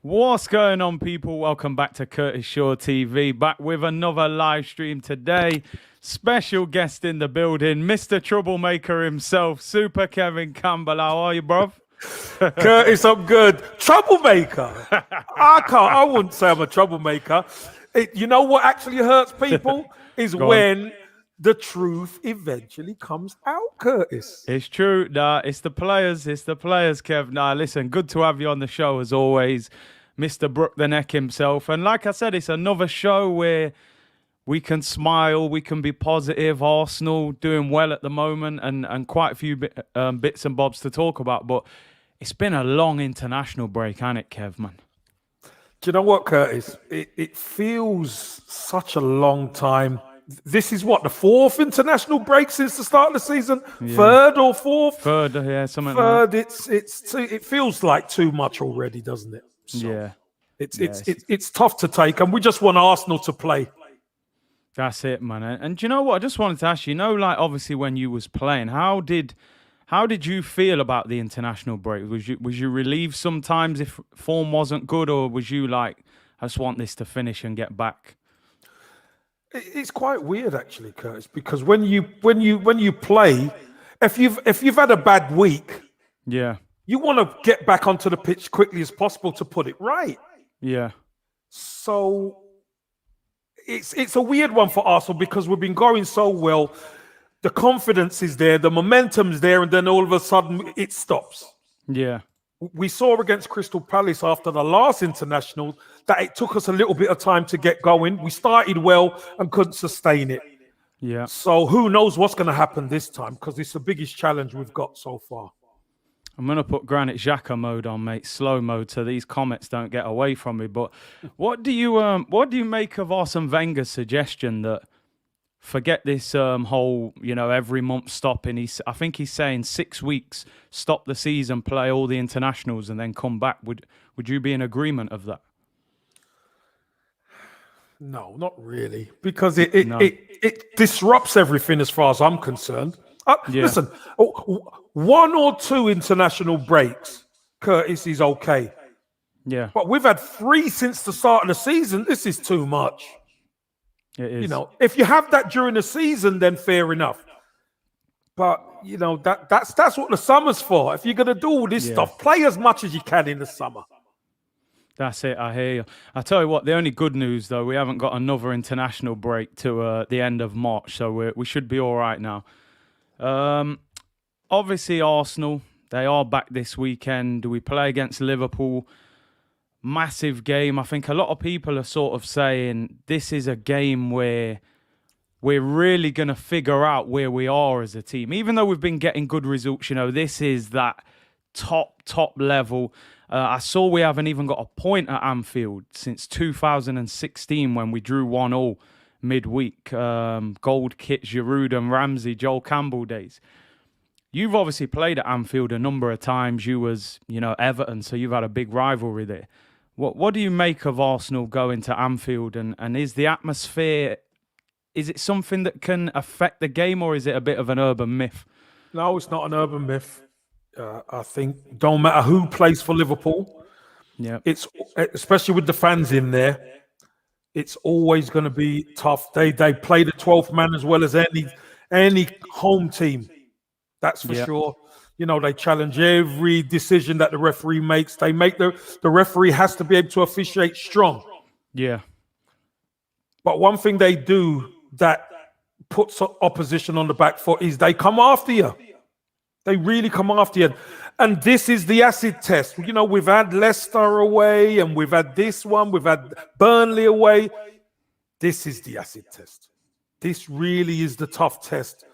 What's going on, people? Welcome back to Curtis Shaw TV. Back with another live stream today. Special guest in the building, Mr. Troublemaker himself, Super Kevin Campbell. How are you, bruv? Curtis, I'm good. Troublemaker. I wouldn't say I'm a troublemaker. You know what actually hurts people is when the truth eventually comes out, Curtis. It's true. Nah, it's the players, Kev. Nah, listen, good to have you on the show as always, Mr. Brook the Neck himself. And like I said, it's another show where we can smile, we can be positive. Arsenal doing well at the moment, and quite a few bits and bobs to talk about. But it's been a long international break, hasn't it, Kev, man? Do you know what, Curtis? It feels such a long time. This is what, the fourth international break since the start of the season? Yeah. Third or fourth? Third, yeah, something Third, like that. It feels like too much already, doesn't it? So yeah. It's tough to take, and we just want Arsenal to play. That's it, man. And do you know what? I just wanted to ask you, obviously when you was playing, how did you feel about the international break? Was you relieved sometimes if form wasn't good, or was you like, I just want this to finish and get back? It's quite weird, actually, Curtis, because when you play, if you've had a bad week, yeah, you want to get back onto the pitch quickly as possible to put it right. Yeah. So it's a weird one for Arsenal because we've been going so well. The confidence is there, the momentum's there, and then all of a sudden it stops. Yeah. We saw against Crystal Palace after the last international that it took us a little bit of time to get going. We started well and couldn't sustain it. Yeah. So who knows what's going to happen this time, because it's the biggest challenge we've got so far. I'm going to put Granit Xhaka mode on, mate, slow mode, so these comments don't get away from me. But what do you make of Arsene Wenger's suggestion that forget this whole, every month stopping? I think he's saying 6 weeks, stop the season, play all the internationals, and then come back. Would you be in agreement of that? No, not really, because it disrupts everything as far as I'm concerned. Yeah. Listen, 1 or 2 international breaks, Curtis, is okay. Yeah. But we've had 3 since the start of the season. This is too much. It is. If you have that during the season, then fair enough. But, that's what the summer's for. If you're going to do all this stuff, play as much as you can in the summer. That's it, I hear you. I tell you what, the only good news, though, we haven't got another international break to the end of March, so we should be all right now. Obviously, Arsenal, they are back this weekend. We play against Liverpool. Massive game. I think a lot of people are sort of saying this is a game where we're really going to figure out where we are as a team. Even though we've been getting good results, this is that top level. I saw we haven't even got a point at Anfield since 2016 when we drew 1-1 midweek. Gold kit, Giroud and Ramsey, Joel Campbell days. You've obviously played at Anfield a number of times. You was, Everton, so you've had a big rivalry there. What do you make of Arsenal going to Anfield? And is the atmosphere, is it something that can affect the game, or is it a bit of an urban myth? No, it's not an urban myth. I think don't matter who plays for Liverpool. Yeah, it's especially with the fans in there. It's always going to be tough. They play the 12th man as well as any home team. That's for sure. They challenge every decision that the referee makes. They make the referee has to be able to officiate strong. Yeah. But one thing they do that puts opposition on the back foot is they come after you. They really come after you. And this is the acid test. We've had Leicester away, and we've had this one. We've had Burnley away. This is the acid test. This really is the tough test.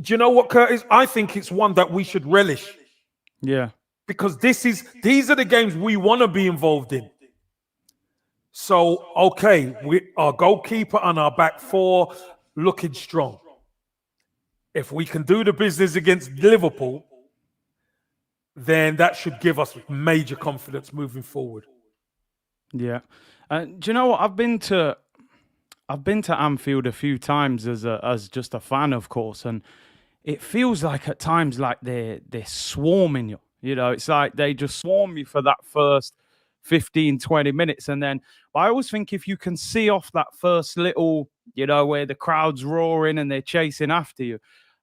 Do you know what, Curtis? I think it's one that we should relish. Yeah. Because these are the games we want to be involved in. So, okay, our goalkeeper and our back four looking strong. If we can do the business against Liverpool, then that should give us major confidence moving forward. Yeah. Do you know what? I've been to Anfield a few times as just a fan, of course, and it feels like at times like they're swarming you. It's like they just swarm you for that 15, 20 minutes. And then, but I always think if you can see off that first little, where the crowd's roaring and they're chasing after you,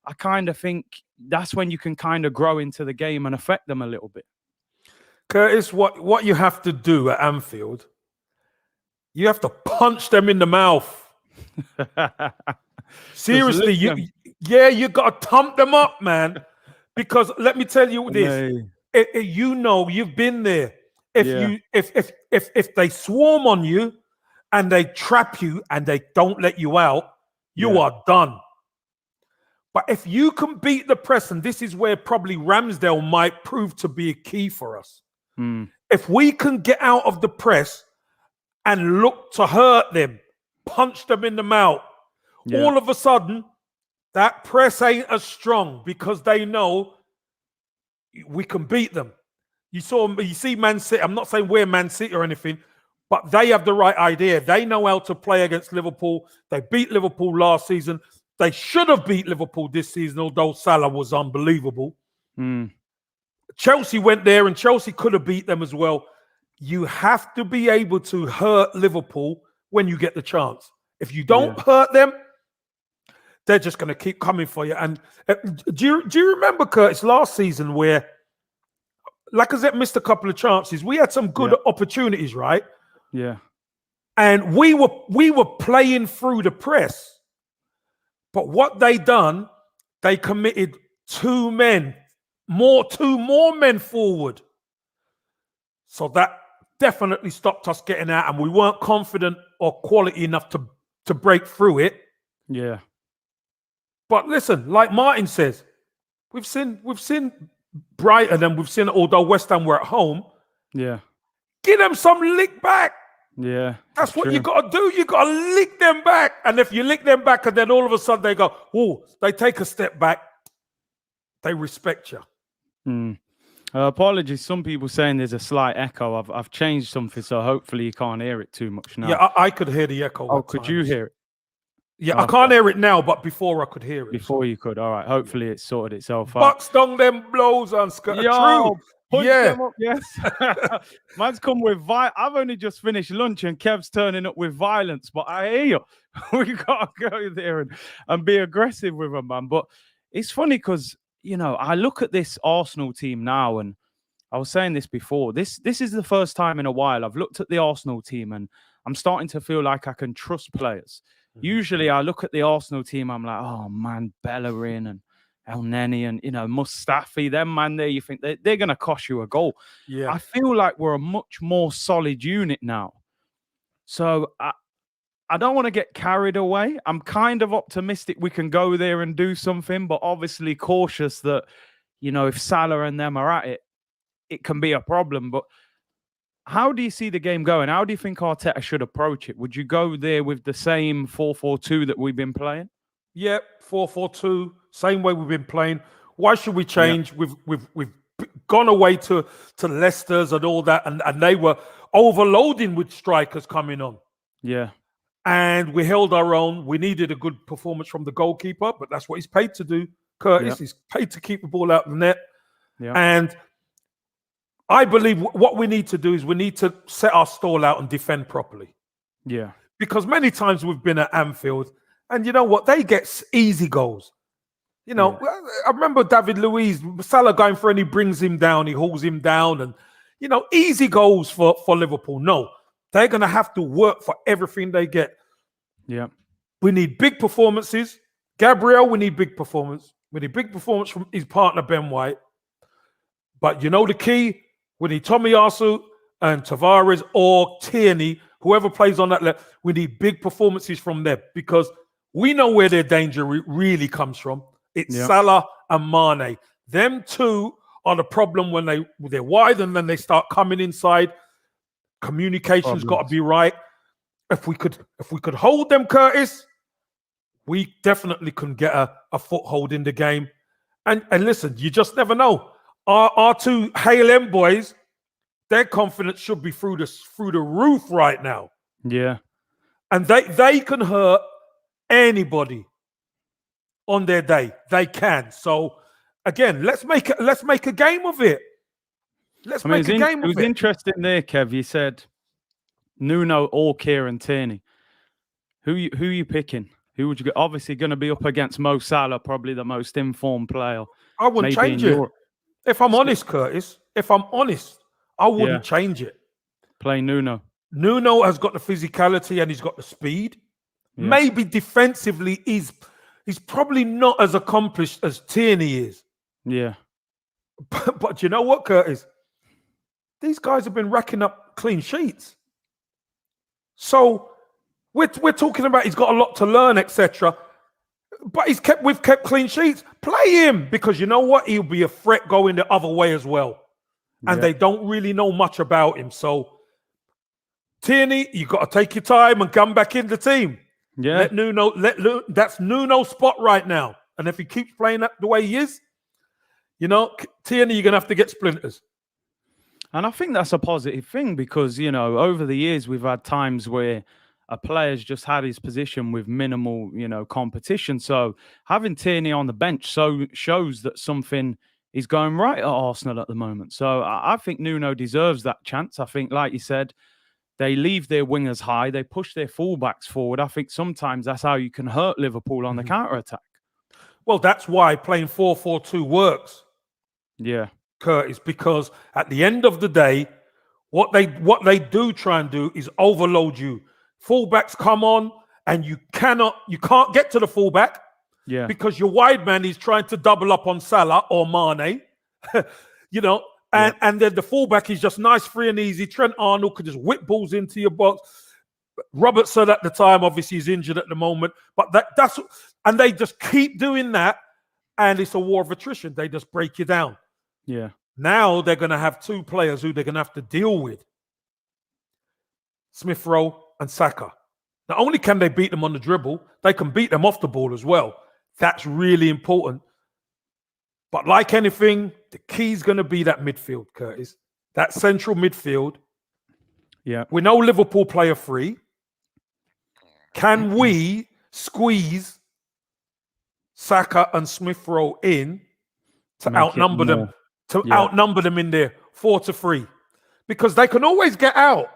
I kind of think that's when you can kind of grow into the game and affect them a little bit. Curtis, what you have to do at Anfield, you have to punch them in the mouth. Seriously, you got to thump them up, man. Because let me tell you this, you've been there. If they swarm on you and they trap you and they don't let you out, you are done. But if you can beat the press, and this is where probably Ramsdale might prove to be a key for us. If we can get out of the press and look to hurt them, punch them in the mouth, all of a sudden, that press ain't as strong because they know we can beat them. You see Man City. I'm not saying we're Man City or anything, but they have the right idea. They know how to play against Liverpool. They beat Liverpool last season. They should have beat Liverpool this season, although Salah was unbelievable. Chelsea went there and Chelsea could have beat them as well. You have to be able to hurt Liverpool when you get the chance. If you don't hurt them, they're just going to keep coming for you. And do you remember, Curtis, last season where Lacazette missed a couple of chances? We had some good opportunities, right? Yeah. And we were playing through the press. But what they done, they committed two more men forward. So that definitely stopped us getting out, and we weren't confident or quality enough to break through it. Yeah. But listen, like Martin says, we've seen Brighton and we've seen, although West Ham were at home. Yeah. Give them some lick back. Yeah. That's what you got to do. You got to lick them back. And if you lick them back and then all of a sudden they go, they take a step back, they respect you. Apologies. Some people saying there's a slight echo. I've changed something, so hopefully you can't hear it too much now. Yeah, I could hear the echo. Oh, could you hear it? Yeah, I can't hear it now, but before I could hear it. Before you could. All right. Hopefully it sorted itself out. Bucks down them blows on Scott. True. Punch them up, yes. Man's come with I've only just finished lunch and Kev's turning up with violence, but I hear you. We got to go there and be aggressive with him, man. But it's funny because, I look at this Arsenal team now, and I was saying this before. This is the first time in a while I've looked at the Arsenal team and I'm starting to feel like I can trust players. Usually I look at the Arsenal team, I'm like, oh man, Bellerin and El Neni and, Mustafi, them man there, you think they're going to cost you a goal. Yeah. I feel like we're a much more solid unit now. So I don't want to get carried away. I'm kind of optimistic we can go there and do something, but obviously cautious that, if Salah and them are at it, it can be a problem. But how do you see the game going? How do you think Arteta should approach it? Would you go there with the same 4-4-2 that we've been playing? Yep, 4-4-2, same way we've been playing. Why should we change? Yep. We've gone away to Leicester's and all that, and they were overloading with strikers coming on. Yeah. And we held our own. We needed a good performance from the goalkeeper, but that's what he's paid to do. Curtis, he's paid to keep the ball out of the net. Yeah. And I believe what we need to do is we need to set our stall out and defend properly. Yeah. Because many times we've been at Anfield, and you know what? They get easy goals. I remember David Luiz, Salah going for, and he brings him down, he hauls him down, and, easy goals for Liverpool. No, they're going to have to work for everything they get. Yeah. We need big performances. Gabriel, we need big performance. We need big performance from his partner, Ben White. But the key, we need Tomiyasu and Tavares or Tierney, whoever plays on that left, we need big performances from them because we know where their danger really comes from. It's Salah and Mane. Them two are the problem when they're wide and then they start coming inside. Communication's got to be right. If we could hold them, Curtis, we definitely can get a foothold in the game. And listen, you just never know. Our two Hale M boys, their confidence should be through the roof right now. Yeah. And they can hurt anybody on their day. They can. So again, let's make a game of it. Let's I mean, make a game it of was it. interesting there, Kev. You said Nuno or Kieran Tierney. Who you picking? Who would you go? Obviously, going to be up against Mo Salah, probably the most informed player, I wouldn't maybe in change it. Europe. If I'm honest, Curtis, if I'm honest, I Yeah, wouldn't change it. play Nuno. Nuno has got the physicality and he's got the speed. Yeah, Maybe defensively, he's probably not as accomplished as Tierney is. yeah, But you know what, Curtis? These guys have been racking up clean sheets. So we're talking about he's got a lot to learn, etc. But we've kept clean sheets. Play him because you know what? He'll be a threat going the other way as well. And yeah, they don't really know much about him. So Tierney, you got to take your time and come back in the team. yeah. That's Nuno's spot right now. And if he keeps playing that the way he is, Tierney, you're gonna have to get splinters. And I think that's a positive thing because, over the years, we've had times where a player's just had his position with minimal, competition. So having Tierney on the bench shows that something is going right at Arsenal at the moment. So I think Nuno deserves that chance. I think, like you said, they leave their wingers high. They push their fullbacks forward. I think sometimes that's how you can hurt Liverpool on the counter-attack. Well, that's why playing 4-4-2 works. Yeah. Curtis, because at the end of the day, what they do try and do is overload you. Fullbacks come on, and you can't get to the fullback because your wide man is trying to double up on Salah or Mane, and then the fullback is just nice, free and easy. Trent Arnold could just whip balls into your box. Robertson at the time, obviously, is injured at the moment, but and they just keep doing that, and it's a war of attrition. They just break you down. Yeah. Now they're going to have two players who they're going to have to deal with. Smith Rowe and Saka. Not only can they beat them on the dribble, they can beat them off the ball as well. That's really important. But like anything, the key is going to be that midfield, Curtis. That central midfield. Yeah. We know Liverpool play a free. Can we squeeze Saka and Smith Rowe in to outnumber them? Outnumber them in there 4-3, because they can always get out.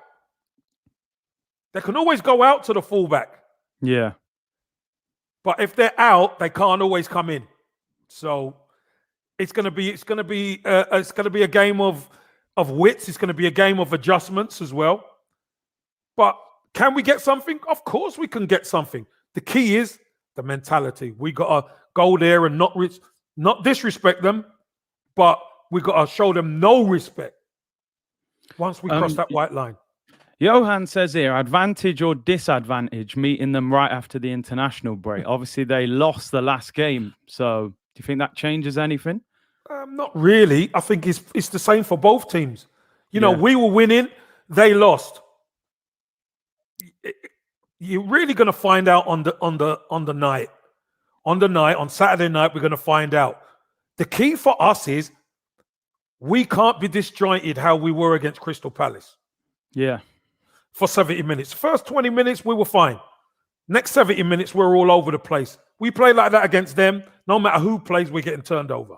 They can always go out to the fullback. Yeah. But if they're out, they can't always come in. So it's gonna be a game of wits. It's gonna be a game of adjustments as well. But can we get something? Of course we can get something. The key is the mentality. We gotta go there and not disrespect them, but we got to show them no respect once we cross that white line. Johan says here, advantage or disadvantage meeting them right after the international break? Obviously, they lost the last game. So do you think that changes anything? Not really. I think it's the same for both teams. We were winning. They lost. You're really going to find out on the night. On Saturday night, we're going to find out. The key for us is we can't be disjointed how we were against Crystal Palace. Yeah. For 70 minutes. First 20 minutes, we were fine. Next 70 minutes, we're all over the place. We play like that against them. No matter who plays, we're getting turned over.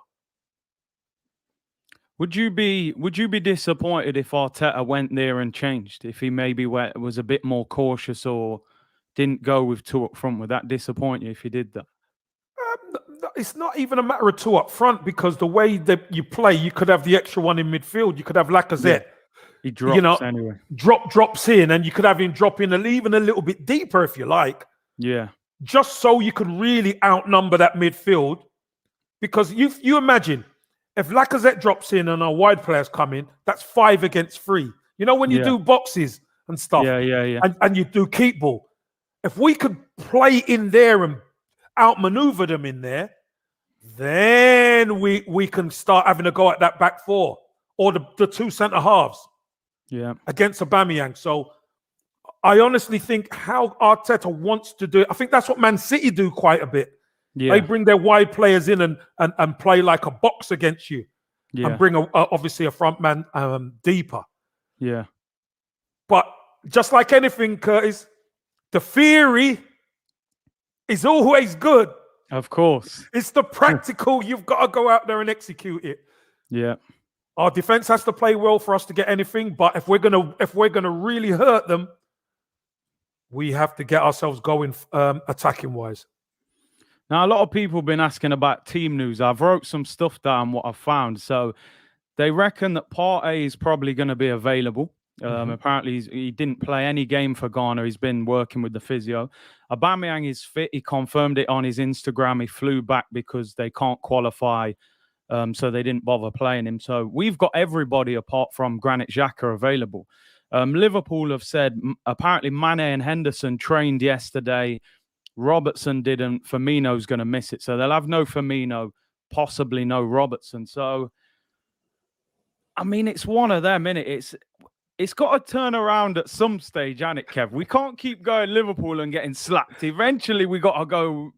Would you be disappointed if Arteta went there and changed? If he maybe was a bit more cautious or didn't go with two up front? Would that disappoint you if he did that? It's not even a matter of two up front, because the way that you play, you could have the extra one in midfield. You could have Lacazette. Yeah. He drops anyway. Drops in, and you could have him drop in even a little bit deeper if you like. Yeah. Just so you could really outnumber that midfield. Because you imagine if Lacazette drops in and our wide players come in, that's 5 against 3. When you do boxes and stuff. Yeah. And you do keep ball. If we could play in there and outmaneuver them in there, then we can start having a go at that back four or the two centre halves against Aubameyang. So I honestly think how Arteta wants to do it, I think that's what Man City do quite a bit. Yeah. They bring their wide players in and play like a box against you and bring obviously a front man deeper. Yeah. But just like anything, Curtis, the theory is always good. Of course. It's the practical. You've got to go out there and execute it. Yeah. Our defense has to play well for us to get anything. But if we're gonna really hurt them, we have to get ourselves going attacking wise. Now, a lot of people have been asking about team news. I've wrote some stuff down, what I've found. So they reckon that Partey is probably going to be available. Apparently, he didn't play any game for Ghana. He's been working with the physio. Aubameyang is fit. He confirmed it on his Instagram. He flew back because they can't qualify, so they didn't bother playing him. So we've got everybody apart from Granit Xhaka available. Liverpool have said apparently Mane and Henderson trained yesterday. Robertson didn't. Firmino's going to miss it. So they'll have no Firmino, possibly no Robertson. So, I mean, it's one of them, innit? It's got to turn around at some stage, hasn't it, Kev? We can't keep going Liverpool and getting slapped. Eventually, we got to go,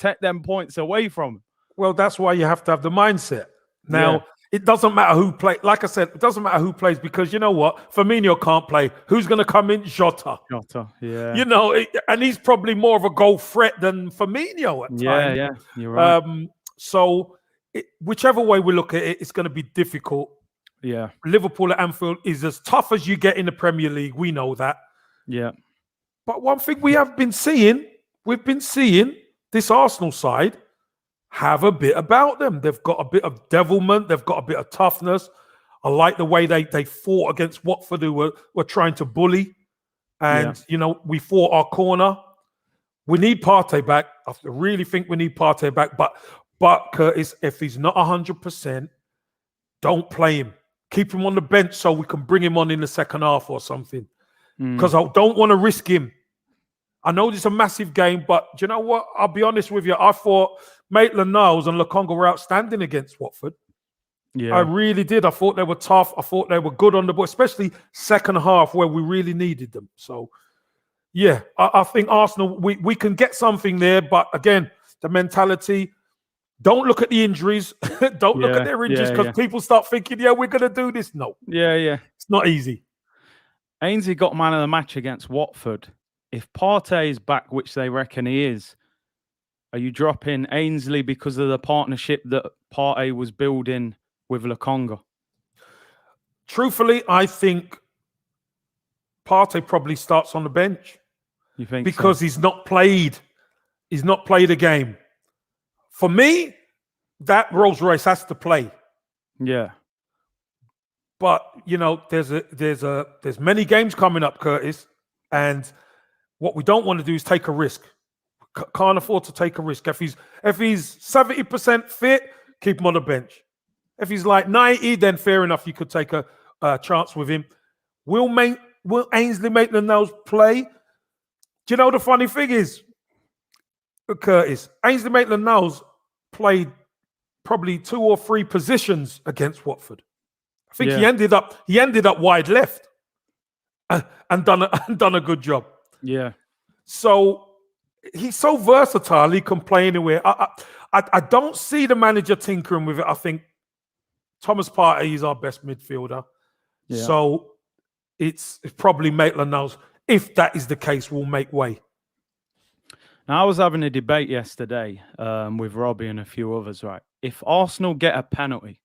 take them points away from them. Well, that's why you have to have the mindset. Now, It doesn't matter who plays. Like I said, it doesn't matter who plays because you know what? Firmino can't play. Who's going to come in? Jota. Yeah. And he's probably more of a goal threat than Firmino at times. Yeah, you're right. So whichever way we look at it, it's going to be difficult. Yeah. Liverpool at Anfield is as tough as you get in the Premier League. We know that. Yeah. But one thing we've been seeing this Arsenal side have a bit about them. They've got a bit of devilment. They've got a bit of toughness. I like the way they fought against Watford, who were trying to bully. And, we fought our corner. We need Partey back. I really think we need Partey back. But Curtis, if he's not 100%, don't play him. Keep him on the bench so we can bring him on in the second half or something. Because I don't want to risk him. I know this is a massive game, but do you know what? I'll be honest with you. I thought Maitland-Niles and Lokonga were outstanding against Watford. Yeah. I really did. I thought they were tough. I thought they were good on the ball, especially second half where we really needed them. So, yeah, I think Arsenal, we can get something there. But again, the mentality, don't look at the injuries. Don't look at their injuries because people start thinking, we're going to do this. No. Yeah. It's not easy. Ainsley got man of the match against Watford. If Partey is back, which they reckon he is, are you dropping Ainsley because of the partnership that Partey was building with Lokonga? Truthfully, I think Partey probably starts on the bench. You think? Because he's not played a game. For me, that Rolls Royce has to play. Yeah. But there's many games coming up, Curtis, and what we don't want to do is take a risk. Can't afford to take a risk. If he's 70% fit, keep him on the bench. If he's like 90, then fair enough, you could take a chance with him. Will Ainsley Maitland-Niles play? Do you know the funny thing is, Curtis, Ainsley Maitland-Niles played probably 2 or 3 positions against Watford. I think he ended up wide left and done a good job. Yeah. So he's so versatile. He can play anywhere. I don't see the manager tinkering with it. I think Thomas Partey is our best midfielder. Yeah. So it's probably Maitland-Niles. If that is the case, we'll make way. Now, I was having a debate yesterday with Robbie and a few others, right? If Arsenal get a penalty,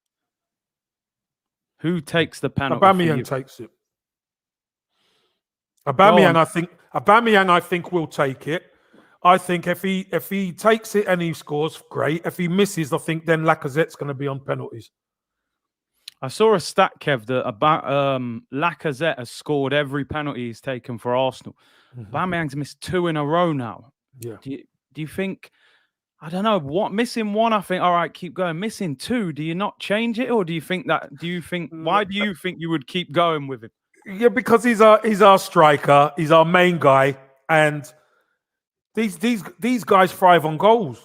who takes the penalty? Aubameyang takes it. Aubameyang, I think, will take it. I think if he takes it and he scores, great. If he misses, I think then Lacazette's going to be on penalties. I saw a stat, Kev, that about Lacazette has scored every penalty he's taken for Arsenal. Aubameyang's missed 2 in a row now. Yeah. Do you think? I don't know. Missing 1? I think all right, keep going. Missing 2, do you not change it, or do you think? Why do you think you would keep going with it? Yeah, because he's our striker. He's our main guy, and these guys thrive on goals.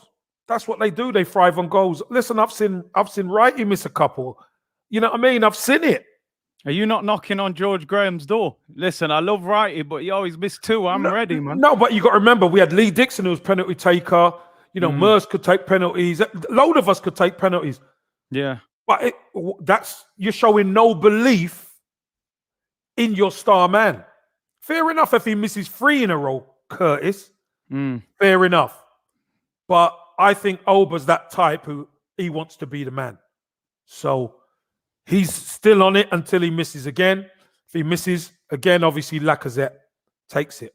That's what they do. They thrive on goals. Listen, I've seen Wrighty miss a couple. You know what I mean? I've seen it. Are you not knocking on George Graham's door? Listen, I love Wrighty, but he always missed 2. I'm ready, man. No, but you got to remember, we had Lee Dixon who was penalty taker. Mers could take penalties. A load of us could take penalties. Yeah. But you're showing no belief in your star man. Fair enough if he misses 3 in a row, Curtis. Fair enough. But I think Oba's that type who he wants to be the man. So He's still on it until he misses again. If he misses again, obviously Lacazette takes it.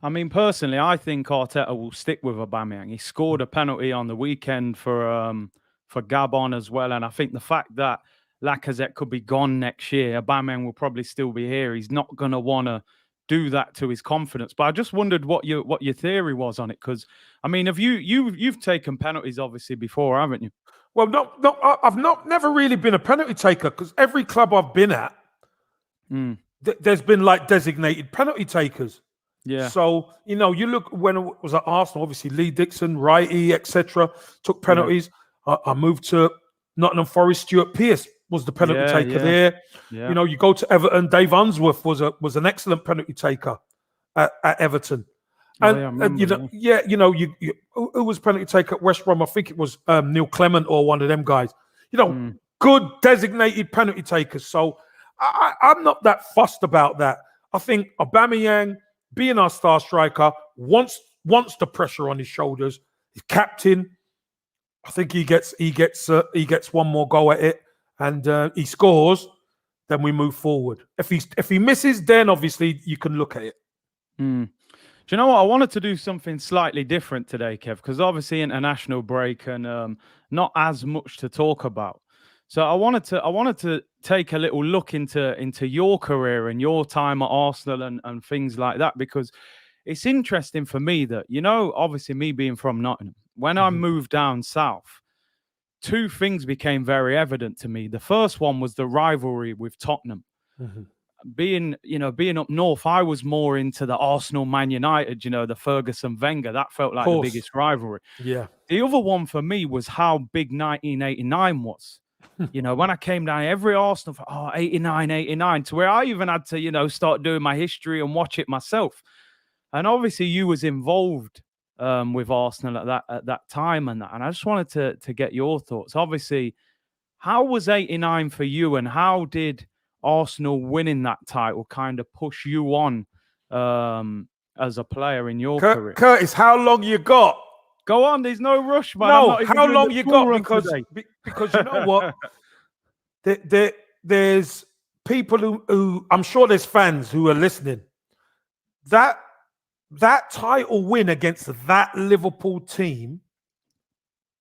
I mean, personally, I think Arteta will stick with Aubameyang. He scored a penalty on the weekend for Gabon as well, and I think the fact that Lacazette could be gone next year, Aubameyang will probably still be here. He's not going to want to do that to his confidence. But I just wondered what your theory was on it, because I mean, you've taken penalties obviously before, haven't you? Well, I've never really been a penalty taker, because every club I've been at, there's been like designated penalty takers. Yeah. So, you look when it was at Arsenal, obviously Lee Dixon, Wrighty, etc. took penalties. Yeah. I moved to Nottingham Forest. Stuart Pearce was the penalty taker there. Yeah. You go to Everton. Dave Unsworth was an excellent penalty taker at Everton. And who was penalty taker at West Brom? I think it was Neil Clement or one of them guys. Good designated penalty takers. So I'm not that fussed about that. I think Aubameyang, being our star striker, wants the pressure on his shoulders. He's captain. I think he gets one more go at it, and he scores. Then we move forward. If he misses, then obviously you can look at it. Do you know what? I wanted to do something slightly different today, Kev, because obviously international break and not as much to talk about. So I wanted to take a little look into your career and your time at Arsenal and things like that, because it's interesting for me that, obviously me being from Nottingham, when I moved down south, two things became very evident to me. The first one was the rivalry with Tottenham. Being up north, I was more into the Arsenal Man United, the Ferguson Wenger. That felt like the biggest rivalry. Yeah. The other one for me was how big 1989 was. When I came down, every Arsenal, 89, to where I even had to, start doing my history and watch it myself. And obviously you was involved with Arsenal at that time and that. And I just wanted to get your thoughts. Obviously, how was 89 for you, and how did Arsenal winning that title kind of push you on as a player in your career? Curtis, how long you got? Go on, there's no rush, man. No, how long you got? Because you know what? There's people who I'm sure there's fans who are listening. That title win against that Liverpool team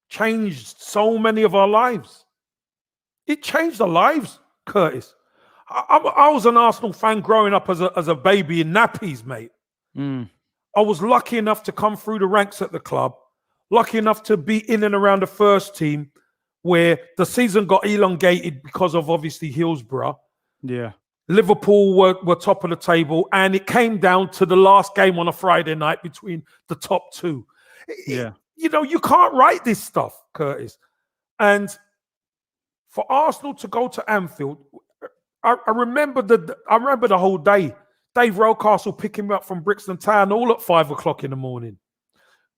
changed so many of our lives. It changed our lives, Curtis. I was an Arsenal fan growing up as a baby in nappies, mate. I was lucky enough to come through the ranks at the club, lucky enough to be in and around the first team, where the season got elongated because of obviously Hillsborough. Yeah. Liverpool were top of the table, and it came down to the last game on a Friday night between the top two. Yeah. You can't write this stuff, Curtis. And for Arsenal to go to Anfield, I remember the whole day. Dave Rocastle picking me up from Brixton Town all at 5 o'clock in the morning.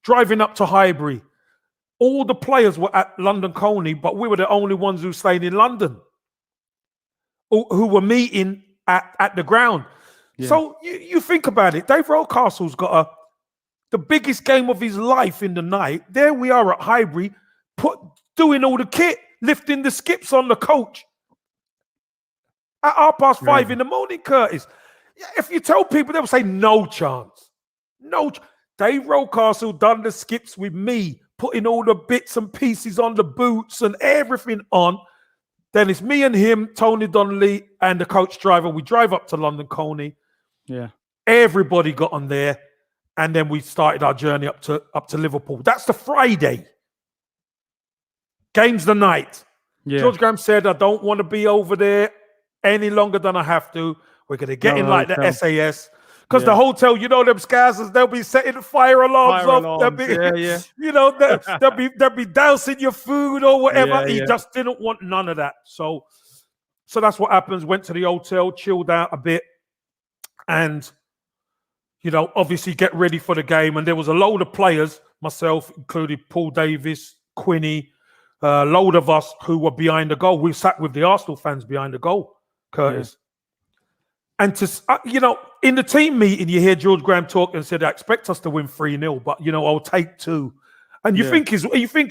Driving up to Highbury. All the players were at London Colney, but we were the only ones who stayed in London, who were meeting at the ground. Yeah. So you think about it. Dave Rocastle's got the biggest game of his life in the night. There we are at Highbury, doing all the kit, lifting the skips on the coach. At 5:30 in the morning, Curtis. If you tell people, they'll say no chance. Dave Rocastle done the skips with me, putting all the bits and pieces on the boots and everything on. Then it's me and him, Tony Donnelly, and the coach driver. We drive up to London Colney. Yeah. Everybody got on there, and then we started our journey up to Liverpool. That's the Friday. Game's the night. Yeah. George Graham said, I don't want to be over there any longer than I have to. We're going to get in like the SAS. Because the hotel, them scousers, they'll be setting fire alarms off. They'll be, they'll be dousing your food or whatever. He just didn't want none of that. So that's what happens. Went to the hotel, chilled out a bit, and obviously get ready for the game. And there was a load of players, myself included, Paul Davis, Quinny, a load of us who were behind the goal. We sat with the Arsenal fans behind the goal, Curtis. Yeah. And in the team meeting, you hear George Graham talk and said, I expect us to win 3-0, but I'll take 2. And you think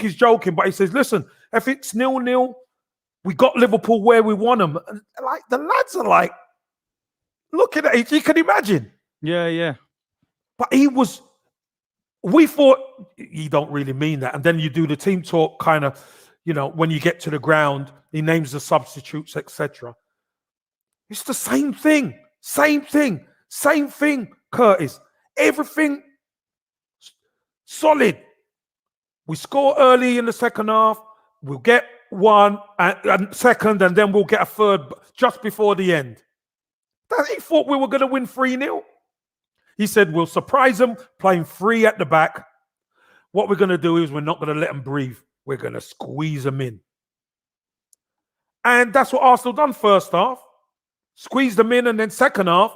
he's joking, but he says, listen, if it's 0-0, We got Liverpool where we want them. And like the lads are like, looking at it, you can imagine. Yeah. But we thought he don't really mean that. And then you do the team talk kind of, when you get to the ground, he names the substitutes, etc. It's the same thing, Curtis. Everything solid. We score early in the second half. We'll get one and second, and then we'll get a third just before the end. He thought we were going to win 3-0. He said, we'll surprise them playing 3 at the back. What we're going to do is we're not going to let them breathe. We're going to squeeze them in. And that's what Arsenal done first half. Squeezed them in, and then second half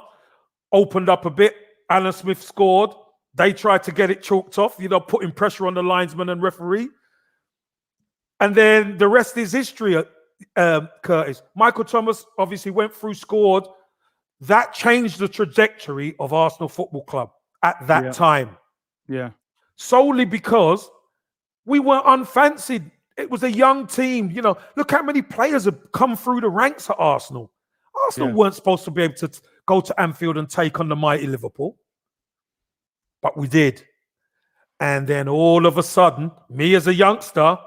opened up a bit. Alan Smith scored. They tried to get it chalked off, putting pressure on the linesman and referee. And then the rest is history, Curtis. Michael Thomas obviously went through, scored. That changed the trajectory of Arsenal Football Club at that time. Yeah. Solely because we were unfancied. It was a young team. Look how many players have come through the ranks at Arsenal. Arsenal weren't supposed to be able to go to Anfield and take on the mighty Liverpool. But we did. And then all of a sudden, me as a youngster,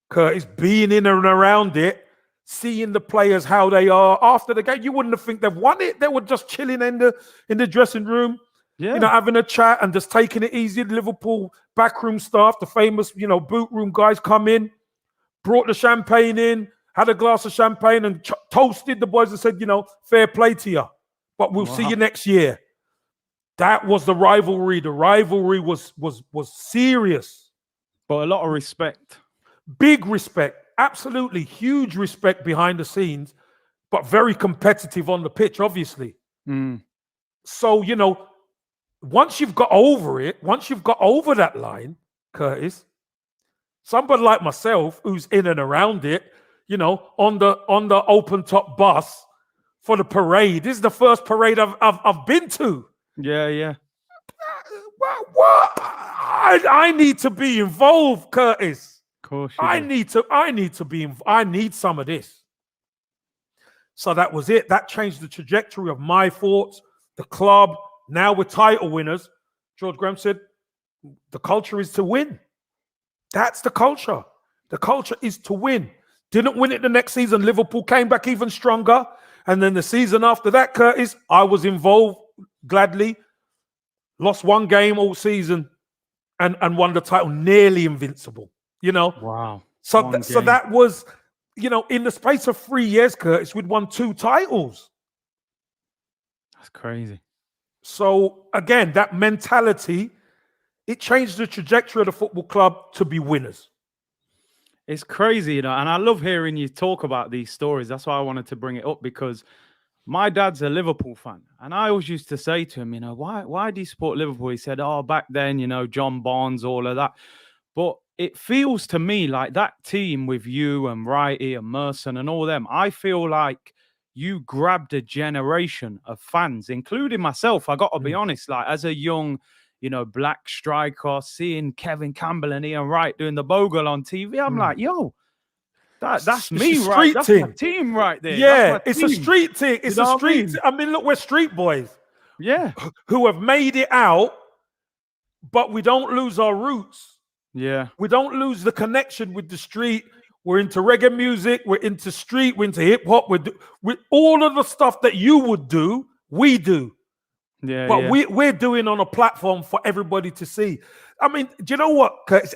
Curtis, being in and around it, seeing the players how they are after the game, you wouldn't have think they've won it. They were just chilling in the dressing room, having a chat and just taking it easy. The Liverpool backroom staff, the famous, boot room guys come in, brought the champagne in, had a glass of champagne and toasted the boys and said, fair play to you, but we'll see you next year. That was the rivalry. The rivalry was serious. But a lot of respect. Big respect. Absolutely huge respect behind the scenes, but very competitive on the pitch, obviously. So, once you've got over it, once you've got over that line, Curtis, somebody like myself who's in and around it, on the open top bus for the parade. This is the first parade I've been to. Yeah. What? I need to be involved, Curtis. Of course I need to be. I need some of this. So that was it. That changed the trajectory of my thoughts. The club. Now we're title winners. George Graham said, "The culture is to win." That's the culture. The culture is to win. Didn't win it the next season. Liverpool came back even stronger, and then the season after that, Curtis, I was involved gladly. Lost one game all season, and won the title, nearly invincible. Wow. So that was, in the space of 3 years, Curtis, we'd won 2 titles. That's crazy. So again, that mentality, it changed the trajectory of the football club to be winners. It's crazy, and I love hearing you talk about these stories. That's why I wanted to bring it up, because my dad's a Liverpool fan, and I always used to say to him, why do you support Liverpool? He said, back then, John Barnes, all of that. But it feels to me like that team with you and Wrighty and Merson and all them, I feel like you grabbed a generation of fans, including myself. I got to be honest, like as a young, black striker, seeing Kevin Campbell and Ian Wright doing the bogle on TV, I'm like, yo, that's me, right? That's my team right there. Yeah, it's a street thing. It's a street. I mean, look, we're street boys. Yeah. Who have made it out, but we don't lose our roots. Yeah. We don't lose the connection with the street. We're into reggae music. We're into street. We're into hip hop. We're all of the stuff that you would do, we do. Yeah. But we're doing on a platform for everybody to see. I mean, do you know what, Curtis?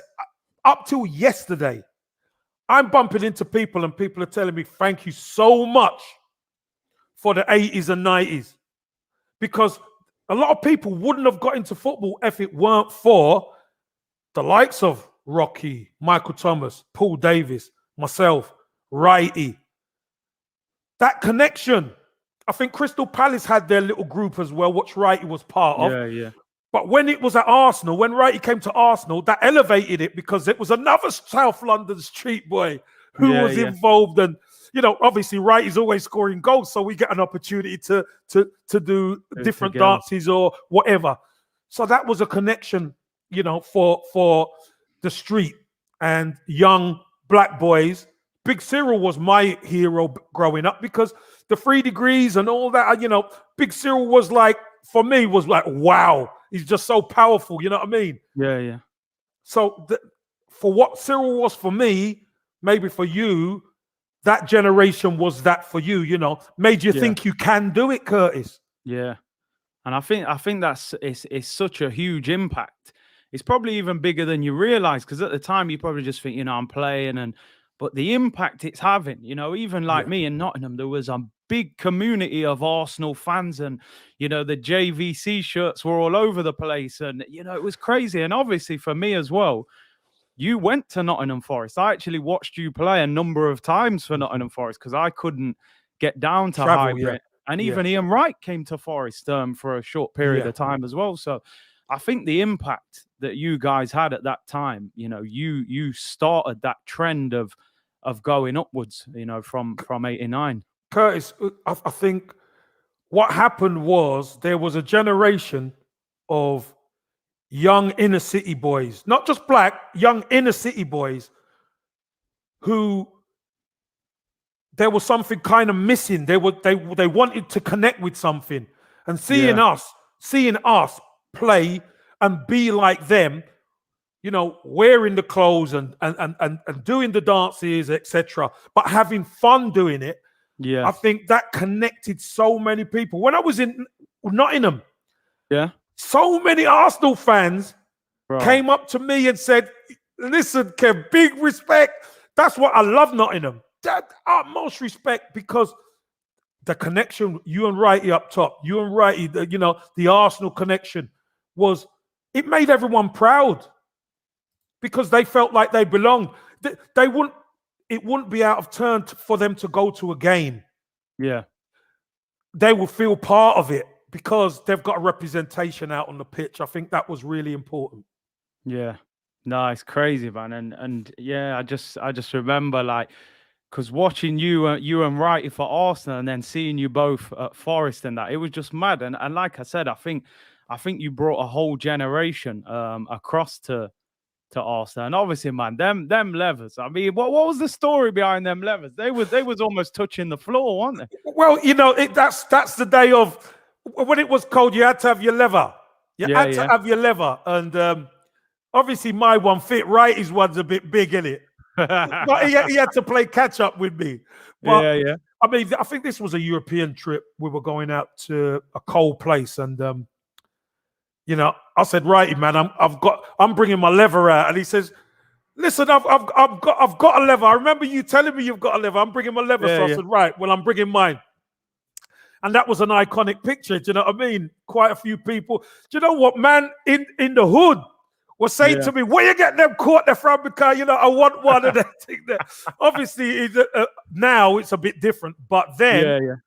Up till yesterday, I'm bumping into people and people are telling me, thank you so much for the 80s and 90s. Because a lot of people wouldn't have got into football if it weren't for the likes of Rocky, Michael Thomas, Paul Davis, myself, Wrighty. That connection. I think Crystal Palace had their little group as well, which Wrighty was part of. Yeah. But when it was at Arsenal, when Wrighty came to Arsenal, that elevated it because it was another South London street boy who was involved. And, obviously Wrighty's always scoring goals, so we get an opportunity to do different dances or whatever. So that was a connection, for the street and young black boys Big Cyril was my hero growing up because the 3 degrees and all that, Big Cyril was like, for me, was like, wow, he's just so powerful. You know what I mean? Yeah, yeah. So for what Cyril was for me, maybe for you, that generation was that for you, made you think you can do it, Curtis. Yeah. And I think that's it's such a huge impact. It's probably even bigger than you realize, because at the time you probably just think, I'm playing, but the impact it's having, even like me in Nottingham, there was a big community of Arsenal fans, and the JVC shirts were all over the place, and it was crazy. And obviously for me as well, you went to Nottingham Forest. I actually watched you play a number of times for Nottingham Forest because I couldn't get down to Highbury. And even Ian Wright came to Forest for a short period of time as well. So I think the impact that you guys had at that time, you started that trend of going upwards, from 89. Curtis, I think what happened was there was a generation of young inner city boys, not just black, young inner city boys who there was something kind of missing. They wanted to connect with something, and seeing us play and be like them, wearing the clothes and doing the dances, etc., but having fun doing it. Yeah, I think that connected so many people. When I was in Nottingham, so many Arsenal fans came up to me and said, "Listen, Kev, big respect." That's what I love Nottingham. That utmost respect, because the connection, you and Righty up top, you and Righty, the Arsenal connection it made everyone proud because they felt like they belonged. It wouldn't be out of turn for them to go to a game. Yeah. They will feel part of it because they've got a representation out on the pitch. I think that was really important. Yeah. No, it's crazy, man. And I just remember, because watching you and Wrighty for Arsenal, and then seeing you both at Forest and that, it was just mad. And like I said, I think you brought a whole generation across to Arsenal. And obviously, man, them levers. I mean, what was the story behind them levers? They was almost touching the floor, weren't they? Well, that's the day of when it was cold. You had to have your lever. You had to have your lever, and obviously my one fit. Righty's one's a bit big, innit? But he had to play catch up with me. But, I mean, I think this was a European trip. We were going out to a cold place, and I said, "Righty, man, I'm bringing my lever out," and he says, "Listen, I've got a lever. I remember you telling me you've got a lever. I'm bringing my lever." So I said, "Right, well, I'm bringing mine." And that was an iconic picture. Do you know what I mean? Quite a few people. Do you know what, man? In the hood was saying to me, "Where you get them caught there from?" Because I want one of them. Obviously, now it's a bit different, but then,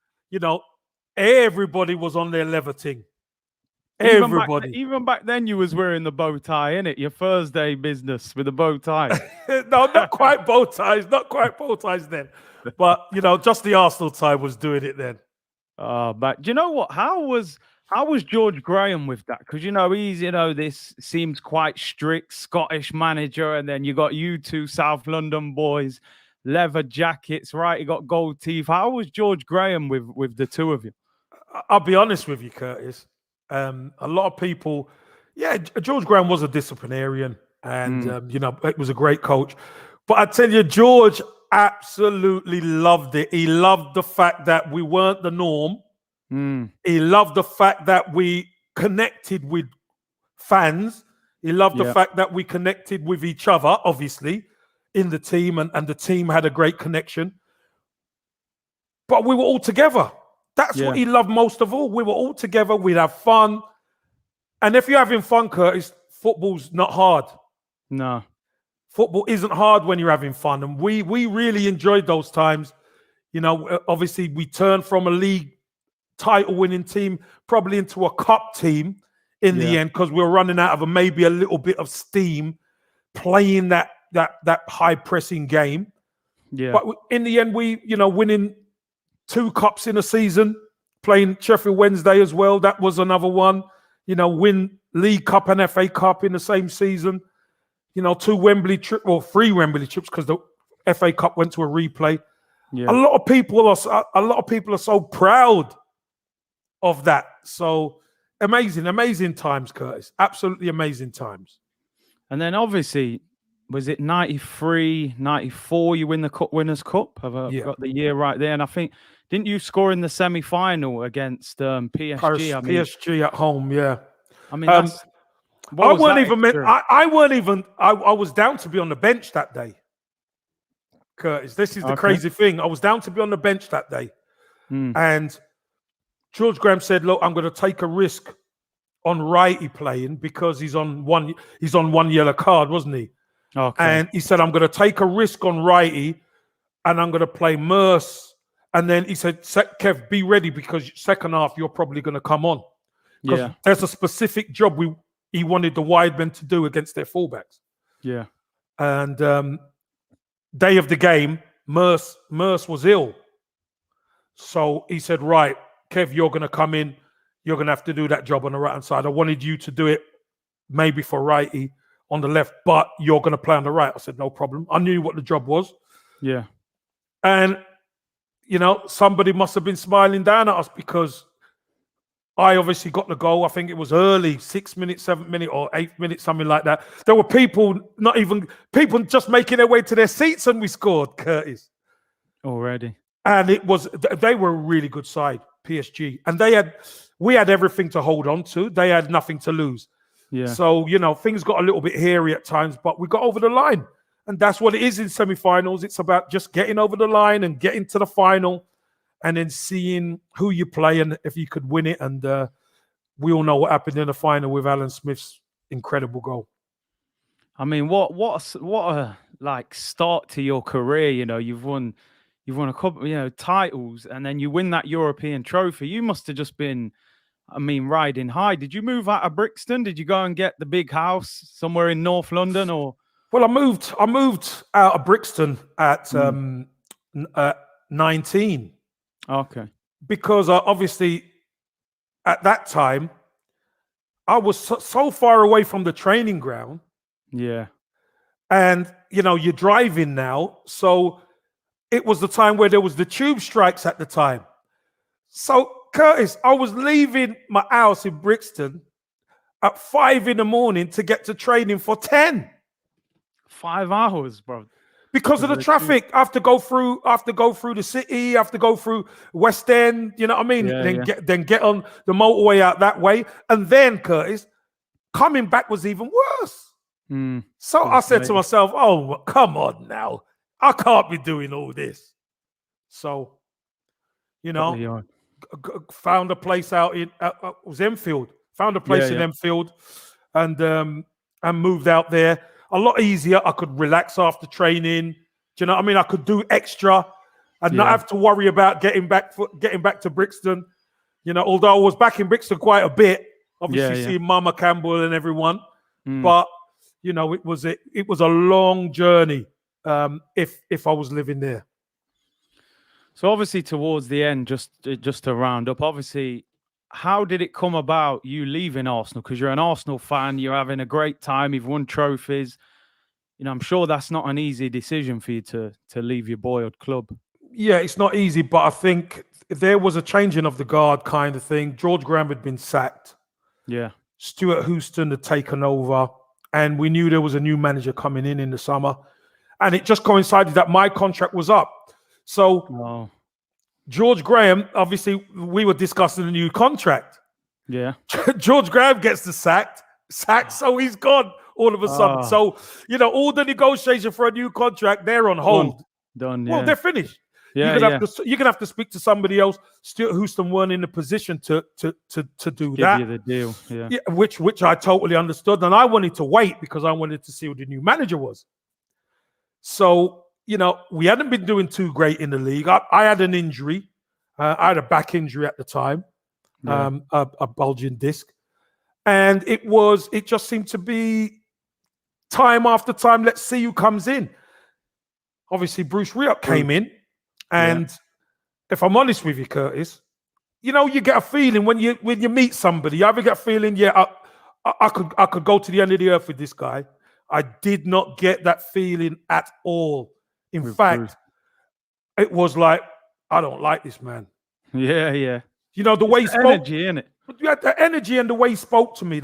everybody was on their lever thing. Everybody. Even back then, you was wearing the bow tie, innit? Your Thursday business with the bow tie. No, not quite bow ties. Not quite bow ties then. But, just the Arsenal tie was doing it then. But do you know what? How was George Graham with that? Because, he's, this seems quite strict Scottish manager. And then you got you two South London boys, leather jackets, right? You got gold teeth. How was George Graham with the two of you? I'll be honest with you, Curtis. A lot of people, George Graham was a disciplinarian, and it was a great coach. But I tell you, George absolutely loved it. He loved the fact that we weren't the norm. He loved the fact that we connected with fans. He loved the fact that we connected with each other, obviously, in the team, and the team had a great connection. But we were all together. That's what he loved most of all. We were all together. We'd have fun. And if you're having fun, Curtis, football's not hard. No. Football isn't hard when you're having fun. And we really enjoyed those times. Obviously, we turned from a league title-winning team probably into a cup team in the end, because we were running out of maybe a little bit of steam playing that high-pressing game. Yeah. But in the end, we, winning 2 cups in a season, playing Sheffield Wednesday as well. That was another one. Win League Cup and FA Cup in the same season. 2 Wembley trips, or 3 Wembley trips, because FA Cup went to a replay. Yeah. A lot of people are so proud of that. So amazing times, Curtis. Absolutely amazing times. And then obviously, was it 93, 94 you win the Cup Winners' Cup? I've got the year right there. And I think, didn't you score in the semi-final against PSG? I mean, PSG at home, yeah. I mean, I was down to be on the bench that day. Curtis, this is the crazy thing. I was down to be on the bench that day. And George Graham said, look, I'm going to take a risk on Righty playing because he's on one yellow card, wasn't he? Okay. And he said, I'm going to take a risk on Righty and I'm going to play Merce. And then he said, Kev, be ready because second half you're probably going to come on. Because there's a specific job he wanted the wide men to do against their fullbacks. Yeah. And day of the game, Merce was ill. So he said, right, Kev, you're going to come in. You're going to have to do that job on the right-hand side. I wanted you to do it maybe for Righty on the left, but you're going to play on the right. I said, no problem. I knew what the job was. Yeah. And, somebody must have been smiling down at us because I obviously got the goal. I think it was early, 6 minutes, 7th minute or 8th minute, something like that. There were people just making their way to their seats and we scored, Curtis. Already. And they were a really good side, PSG. And we had everything to hold on to. They had nothing to lose. Yeah. So, things got a little bit hairy at times, but we got over the line. And that's what it is in semi-finals. It's about just getting over the line and getting to the final and then seeing who you play and if you could win it. And we all know what happened in the final with Alan Smith's incredible goal. I mean, what a start to your career. You've won a couple, titles, and then you win that European trophy. You must have just been, riding high. Did you move out of Brixton? Did you go and get the big house somewhere in North London, or? Well, I moved out of Brixton at 19. Okay. Because obviously, at that time, I was so far away from the training ground. Yeah. And, you're driving now. So it was the time where there was the tube strikes at the time. So, Curtis, I was leaving my house in Brixton at 5 a.m. to get to training for 10. 5 hours, bro. Because of the traffic, I have to go through the city, I have to go through West End, you know what I mean? Then get on the motorway out that way. And then, Curtis, coming back was even worse. So I said to myself, oh, come on now. I can't be doing all this. So, found a place out in it was Anfield. Found a place in Anfield and moved out there. A lot easier. I could relax after training. Do you know what I mean? I could do extra and not have to worry about getting back to Brixton. Although I was back in Brixton quite a bit, obviously seeing Mama Campbell and everyone. But it was a long journey if I was living there. So obviously towards the end, just to round up, obviously, how did it come about you leaving Arsenal? Because you're an Arsenal fan, you're having a great time, you've won trophies. I'm sure that's not an easy decision for you to leave your boyhood club. Yeah, it's not easy, but I think there was a changing of the guard kind of thing. George Graham had been sacked. Yeah. Stuart Houston had taken over, and we knew there was a new manager coming in the summer. And it just coincided that my contract was up. So George Graham, obviously, we were discussing a new contract. Yeah. George Graham gets the sacked, so he's gone all of a sudden. So, all the negotiation for a new contract, they're on hold. Done. Well, they're finished. You're gonna have to speak to somebody else. Stuart Houston weren't in the position to do that. Give you the deal. Yeah. Which I totally understood. And I wanted to wait because I wanted to see who the new manager was. So, we hadn't been doing too great in the league. I had an injury. I had a back injury at the time, a bulging disc. And it just seemed to be time after time, let's see who comes in. Obviously, Bruce Rioch came in. And if I'm honest with you, Curtis, you get a feeling when you meet somebody, you ever get a feeling, I could go to the end of the earth with this guy. I did not get that feeling at all In Withdrew. fact, it was like, I don't like this man. Yeah, yeah. You know, the It's way he the spoke. energy, innit? You had the energy and the way he spoke to me.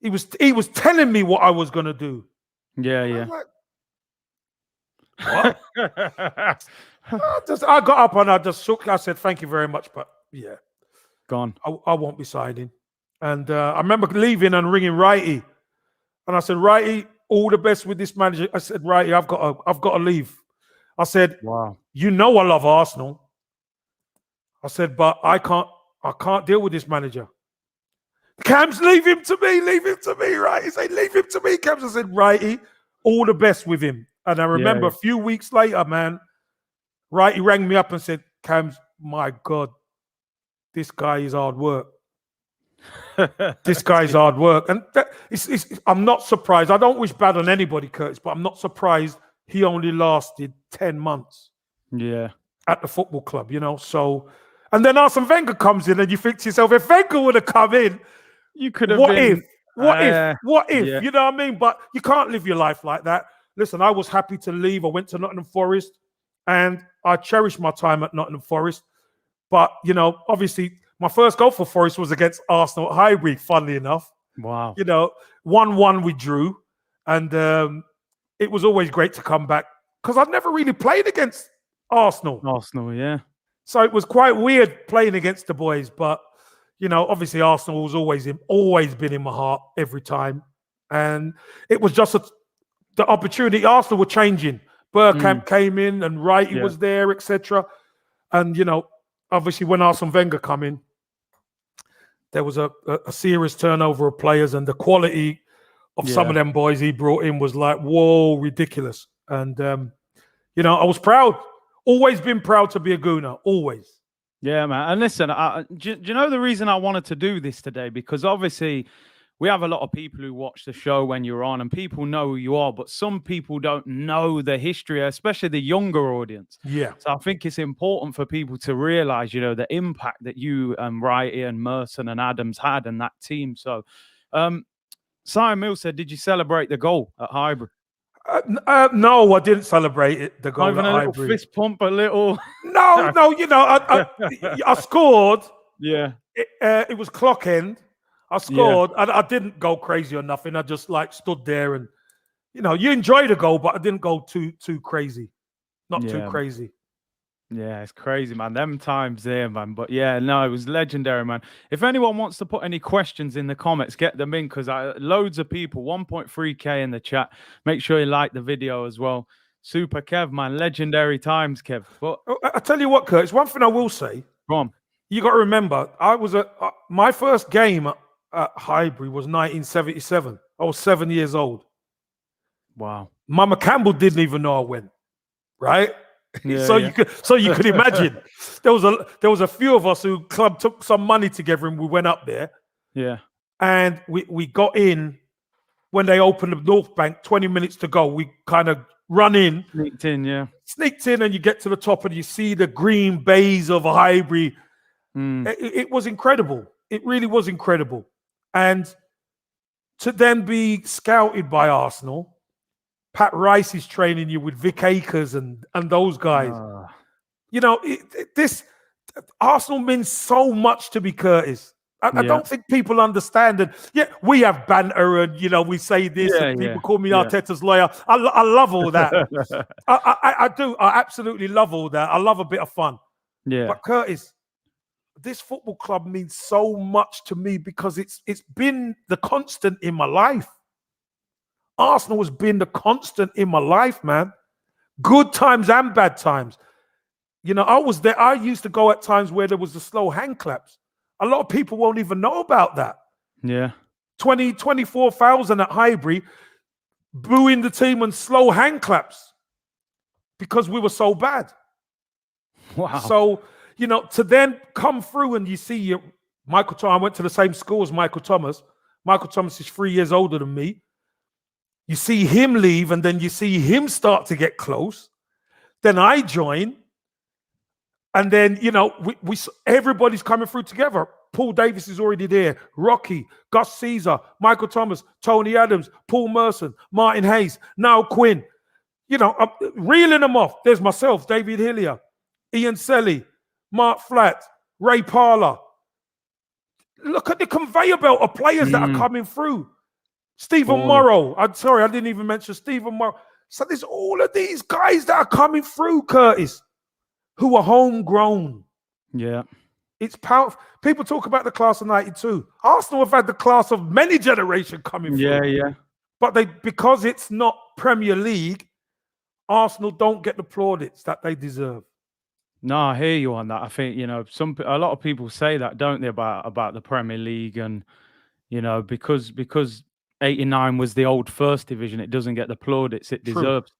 He was telling me what I was gonna do. Yeah, I yeah. was like, what? I got up and I just shook. I said, thank you very much, but yeah, Gone. I won't be signing. And I remember leaving and ringing Righty, and I said, Righty, all the best with this manager. I said, Righty, I've got to leave. I said, Wow. you know I love Arsenal. I said, but I can't deal with this manager. Cam's, leave him to me, right? He said, leave him to me, Cam's. I said, Righty, all the best with him. And I remember a few weeks later, man, Righty rang me up and said, Cam's, my God, this guy is hard work. This guy's hard work. And I'm not surprised. I don't wish bad on anybody, Curtis, but I'm not surprised he only lasted 10 months. Yeah. At the football club, you know. So, and then Arsene Wenger comes in and you think to yourself, if Wenger would have come in, you could have what been... What if? Yeah. You know what I mean? But you can't live your life like that. Listen, I was happy to leave. I went to Nottingham Forest and I cherished my time at Nottingham Forest. But, you know, obviously, my first goal for Forest was against Arsenal at Highbury, funnily enough. Wow. You know, 1-1 we drew. And it was always great to come back because I'd never really played against Arsenal, yeah. So it was quite weird playing against the boys. But, you know, obviously Arsenal was always been in my heart every time. And it was just the opportunity. Arsenal were changing. Bergkamp came in and Wrighty was there, etc. And, you know, obviously when Arsene Wenger come in, there was a serious turnover of players and the quality of some of them boys he brought in was like, whoa, ridiculous. And, you know, I was proud. Always been proud to be a Gooner. Always. Yeah, man. And listen, do you know the reason I wanted to do this today? Because obviously we have a lot of people who watch the show when you're on and people know who you are, but some people don't know the history, especially the younger audience. Yeah. So I think it's important for people to realize, you know, the impact that you and Wrighty and Merson and Adams had in that team. So Simon Mills said, did you celebrate the goal at Highbury? No, I didn't celebrate it. The goal Not even at a little Highbury. Fist pump, a little. No. You know, I scored. Yeah. It was clock end. I scored. Yeah. I didn't go crazy or nothing. I just like stood there and, you know, you enjoy the goal, but I didn't go too crazy. Not too crazy. Yeah, it's crazy, man. Them times there, man. But yeah, no, it was legendary, man. If anyone wants to put any questions in the comments, get them in because loads of people, 1.3K in the chat. Make sure you like the video as well. Super Kev, man. Legendary times, Kev. But I tell you what, Curtis, one thing I will say. Go on. You got to remember, I was my first game at Highbury was 1977. I was 7 years old. Wow. Mama Campbell didn't even know I went. Right? Yeah, so you could imagine there was a few of us who club took some money together and we went up there. Yeah. And we got in when they opened the North Bank, 20 minutes to go. We kind of run in. Sneaked in and you get to the top and you see the green bays of Highbury. It was incredible. It really was incredible. And to then be scouted by Arsenal, Pat Rice is training you with Vic Akers and those guys. You know, this Arsenal means so much to me, Curtis. I don't think people understand it. Yeah, we have banter and, you know, we say this and people call me Arteta's lawyer. I love all that. I do. I absolutely love all that. I love a bit of fun. Yeah. But Curtis, this football club means so much to me because it's been the constant in my life. Arsenal has been the constant in my life, man. Good times and bad times. You know, I was there. I used to go at times where there was the slow hand claps. A lot of people won't even know about that. Yeah. 24,000 at Highbury booing the team and slow hand claps because we were so bad. Wow. So, you know, to then come through and you see Michael Thomas. I went to the same school as Michael Thomas. Michael Thomas is 3 years older than me. You see him leave and then you see him start to get close. Then I join. And then, you know, we everybody's coming through together. Paul Davis is already there. Rocky, Gus Caesar, Michael Thomas, Tony Adams, Paul Merson, Martin Hayes, Niall Quinn. I'm reeling them off. There's myself, David Hillier, Ian Selly, Mark Flatt, Ray Parler. Look at the conveyor belt of players that are coming through. Stephen Morrow. I'm sorry, I didn't even mention Stephen Morrow. So there's all of these guys that are coming through, Curtis, who are homegrown. Yeah. It's powerful. People talk about the class of 92. Arsenal have had the class of many generations coming through. Yeah. But because it's not Premier League, Arsenal don't get the plaudits that they deserve. No, I hear you on that. I think, a lot of people say that, don't they, about the Premier League, and, because 89 was the old first division, it doesn't get the plaudits it deserves.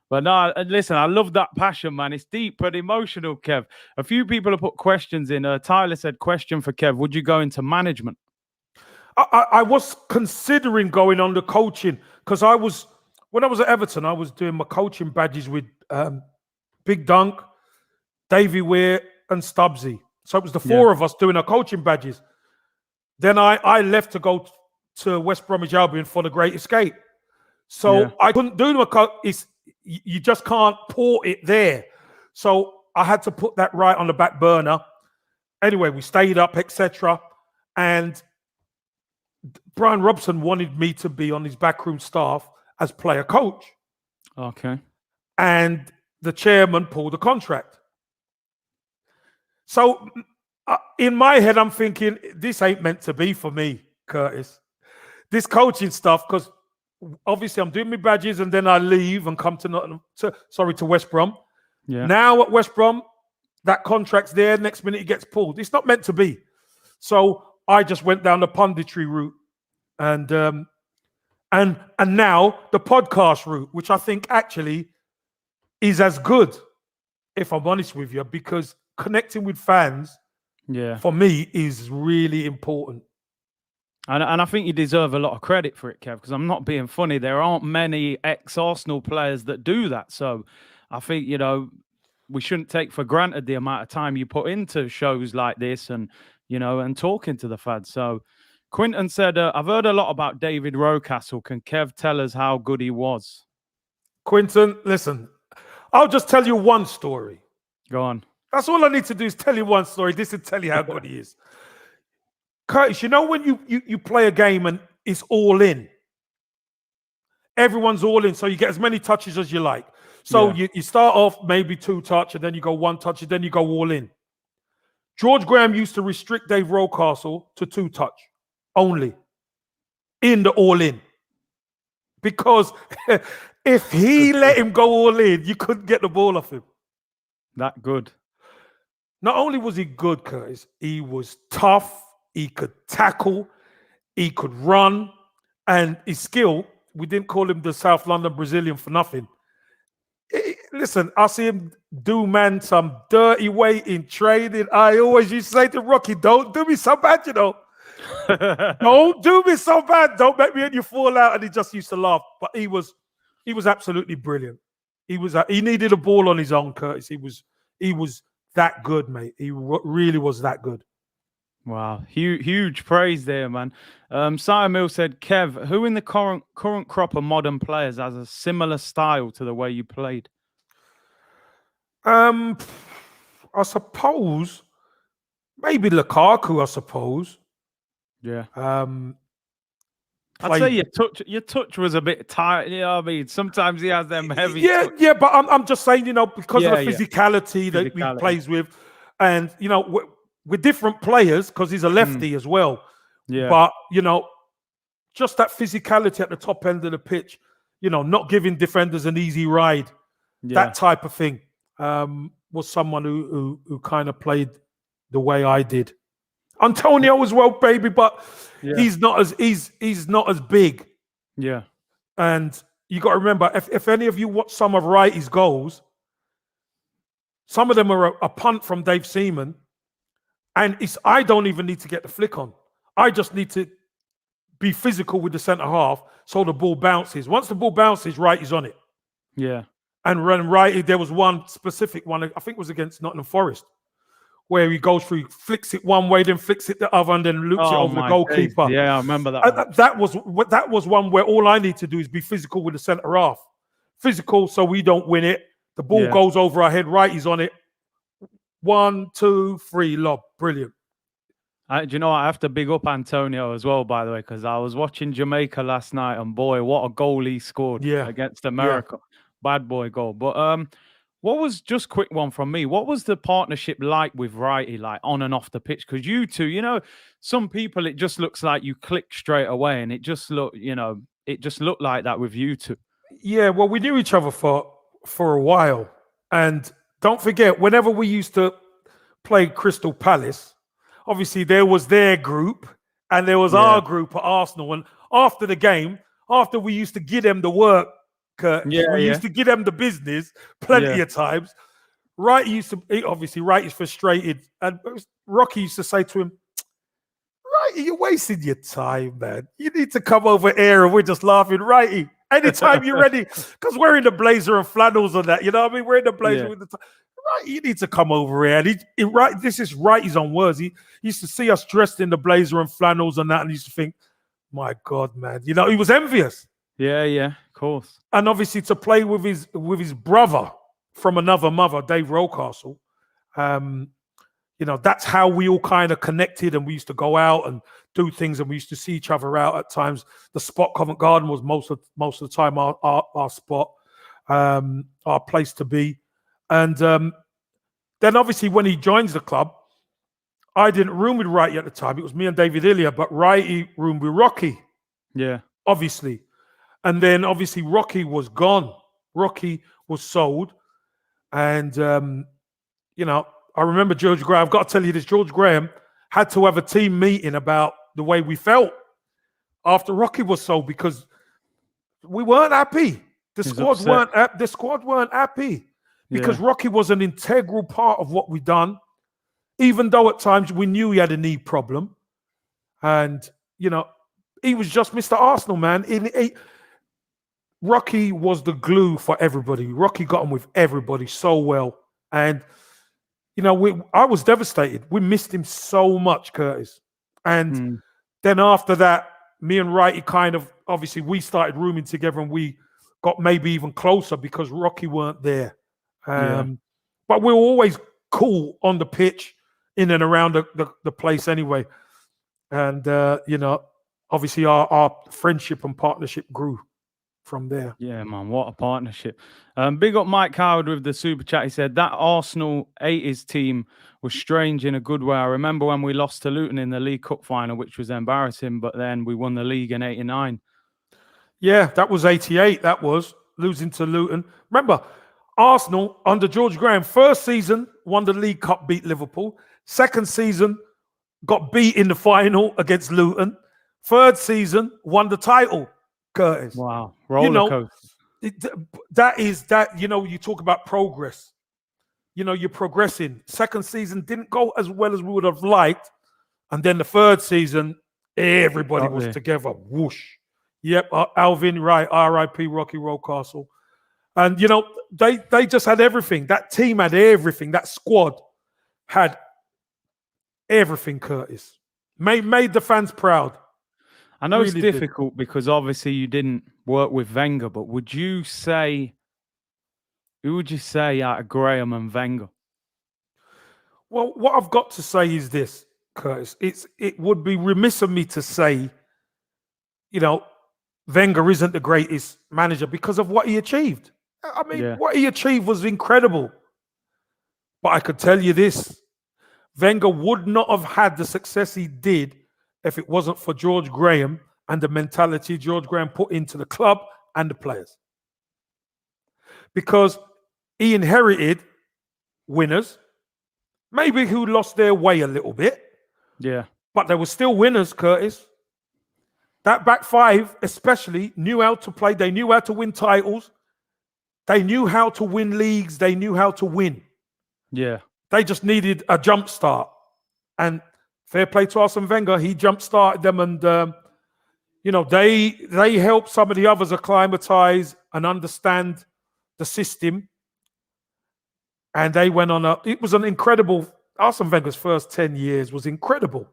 But no, listen, I love that passion, man. It's deep but emotional, Kev. A few people have put questions in. Tyler said, question for Kev, would you go into management? I was considering going on the coaching, because when I was at Everton, I was doing my coaching badges with Big Dunk, Davy Weir, and Stubbsy. So it was the four of us doing our coaching badges. Then I left to go to West Bromwich Albion for the Great Escape. So I couldn't do you just can't port it there. So I had to put that right on the back burner. Anyway, we stayed up, etc. And Brian Robson wanted me to be on his backroom staff as player coach. Okay. And the chairman pulled the contract. So in my head, I'm thinking, this ain't meant to be for me, Curtis. This coaching stuff, because obviously I'm doing my badges and then I leave and come to West Brom. Yeah. Now at West Brom, that contract's there. Next minute it gets pulled. It's not meant to be. So I just went down the punditry route, and now the podcast route, which I think actually is as good, if I'm honest with you, because connecting with fans, for me, is really important. And I think you deserve a lot of credit for it, Kev, because I'm not being funny. There aren't many ex-Arsenal players that do that. So I think, we shouldn't take for granted the amount of time you put into shows like this and, and talking to the fans. So Quinton said, I've heard a lot about David Rocastle. Can Kev tell us how good he was? Quinton, listen, I'll just tell you one story. Go on. That's all I need to do is tell you one story. This will tell you how good he is. Curtis, when you play a game and it's all in, everyone's all in, so you get as many touches as you like. So you start off maybe 2 touch, and then you go 1 touch, and then you go all in. George Graham used to restrict Dave Rocastle to 2 touch only in the all in, because if he let him go all in, you couldn't get the ball off him. That good. Not only was he good, Curtis, he was tough. He could tackle, he could run, and his skill, we didn't call him the South London Brazilian for nothing. Listen, I see him do, man, some dirty way in training. I always used to say to Rocky, don't do me so bad, Don't do me so bad. Don't make me and you fall out. And he just used to laugh. But he was absolutely brilliant. He needed a ball on his own, Curtis. He was that good, mate. He really was that good. Wow, huge praise there, man. Simon Mill said, Kev, who in the current crop of modern players has a similar style to the way you played? I suppose maybe Lukaku, I suppose. Yeah. I'd say your touch was a bit tight. You know what I mean? Sometimes he has them heavy. Yeah, but I'm just saying, because of the physicality that he plays with, and we're different players because he's a lefty as well. Yeah. But just that physicality at the top end of the pitch, not giving defenders an easy ride, that type of thing, was someone who kind of played the way I did. Antonio as well, baby, but he's not as big. Yeah. And you got to remember, if any of you watch some of Wrighty's goals, some of them are a punt from Dave Seaman, and I don't even need to get the flick on. I just need to be physical with the centre half so the ball bounces. Once the ball bounces, Wrighty's on it. Yeah. And Wrighty, there was one specific one, I think it was against Nottingham Forest, where he goes through, flicks it one way, then flicks it the other, and then loops it over the goalkeeper. Yeah, I remember that. That was one where all I need to do is be physical with the centre half physical, so we don't win it. The ball Yeah. goes over our head. Right, he's on it. 1, 2, 3, lob. Brilliant. Do you know what? I have to big up Antonio as well, by the way, because I was watching Jamaica last night, and boy, what a goal he scored against America. Bad boy goal. But what was, just quick one from me, what was the partnership like with Wrighty, like on and off the pitch? Because you two, you know, some people, it just looks like you click straight away, and it just looked like that with you two. Yeah, well, we knew each other for a while. And don't forget, whenever we used to play Crystal Palace, obviously there was their group and there was our group at Arsenal. And after the game, after we used to give them the work, we used to give them the business plenty of times. Wright is frustrated. And Rocky used to say to him, Righty, you're wasting your time, man. You need to come over here, and we're just laughing. Righty, anytime you're ready, because we're in the blazer and flannels and that, you know what I mean? We're in the blazer with the right, you need to come over here. And this is Righty's own words. He used to see us dressed in the blazer and flannels and that, and he used to think, my God, man. You know, he was envious. Yeah, of course. And obviously to play with his brother from another mother, Dave Rocastle, you know, that's how we all kind of connected, and we used to go out and do things, and we used to see each other out at times. The spot, Covent Garden, was most of the time our spot, our place to be. And then obviously when he joins the club, I didn't room with Wrighty at the time. It was me and David Ilya, but Wrighty roomed with Rocky. Yeah. Obviously. And then obviously Rocky was gone. Rocky was sold. And, you know, I remember George Graham. I've got to tell you this. George Graham had to have a team meeting about the way we felt after Rocky was sold, because we weren't happy. The squad weren't happy because Rocky was an integral part of what we done, even though at times we knew he had a knee problem. And, you know, he was just Mr. Arsenal, man. Rocky was the glue for everybody. Rocky got on with everybody so well. And, you know, I was devastated. We missed him so much, Curtis. And then after that, me and Wrighty kind of, obviously, we started rooming together, and we got maybe even closer because Rocky weren't there. But we were always cool on the pitch, in and around the place anyway. And, you know, obviously our friendship and partnership grew from there. Yeah, man, what a partnership. Big up Mike Howard with the super chat. He said that Arsenal 80s team was strange in a good way. I remember when we lost to Luton in the League Cup final, which was embarrassing, but then we won the league in 89. Yeah, that was 88. That was losing to Luton. Remember, Arsenal under George Graham, first season won the League Cup, beat Liverpool. Second season got beat in the final against Luton. Third season won the title, Curtis. Wow, roller coaster. You know, you talk about progress. You know, you're progressing. Second season didn't go as well as we would have liked. And then the third season, everybody was together. Whoosh. Yep, Alvin, right, R.I.P. Rocky Rocastle. And, you know, they just had everything. That team had everything. That squad had everything, Curtis. Made the fans proud. I know it's difficult because obviously you didn't work with Wenger, but who would you say out of Graham and Wenger? Well, what I've got to say is this, Curtis. It would be remiss of me to say, you know, Wenger isn't the greatest manager because of what he achieved. I mean, what he achieved was incredible. But I could tell you this, Wenger would not have had the success he did if it wasn't for George Graham and the mentality George Graham put into the club and the players. Because he inherited winners, maybe who lost their way a little bit. Yeah. But they were still winners, Curtis. That back five especially knew how to play. They knew how to win titles. They knew how to win leagues. They knew how to win. Yeah. They just needed a jump start. And fair play to Arsene Wenger, he jump started them, and you know, they helped some of the others acclimatize and understand the system. And they went on it was an incredible, Arsene Wenger's first 10 years was incredible,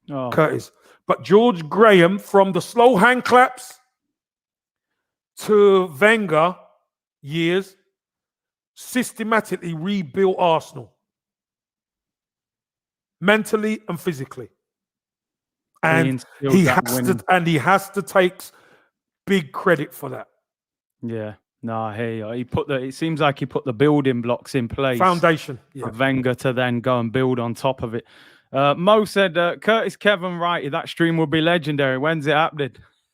Curtis. But George Graham, from the slow hand claps to Wenger, years systematically rebuilt Arsenal mentally and physically. He And instilled that winning. he has to take big credit for that. Yeah. No, I hear you. It seems like he put the building blocks in place. Foundation. For Wenger to then go and build on top of it. Mo said, Curtis Kevin Wrighty, that stream will be legendary. When's it happening?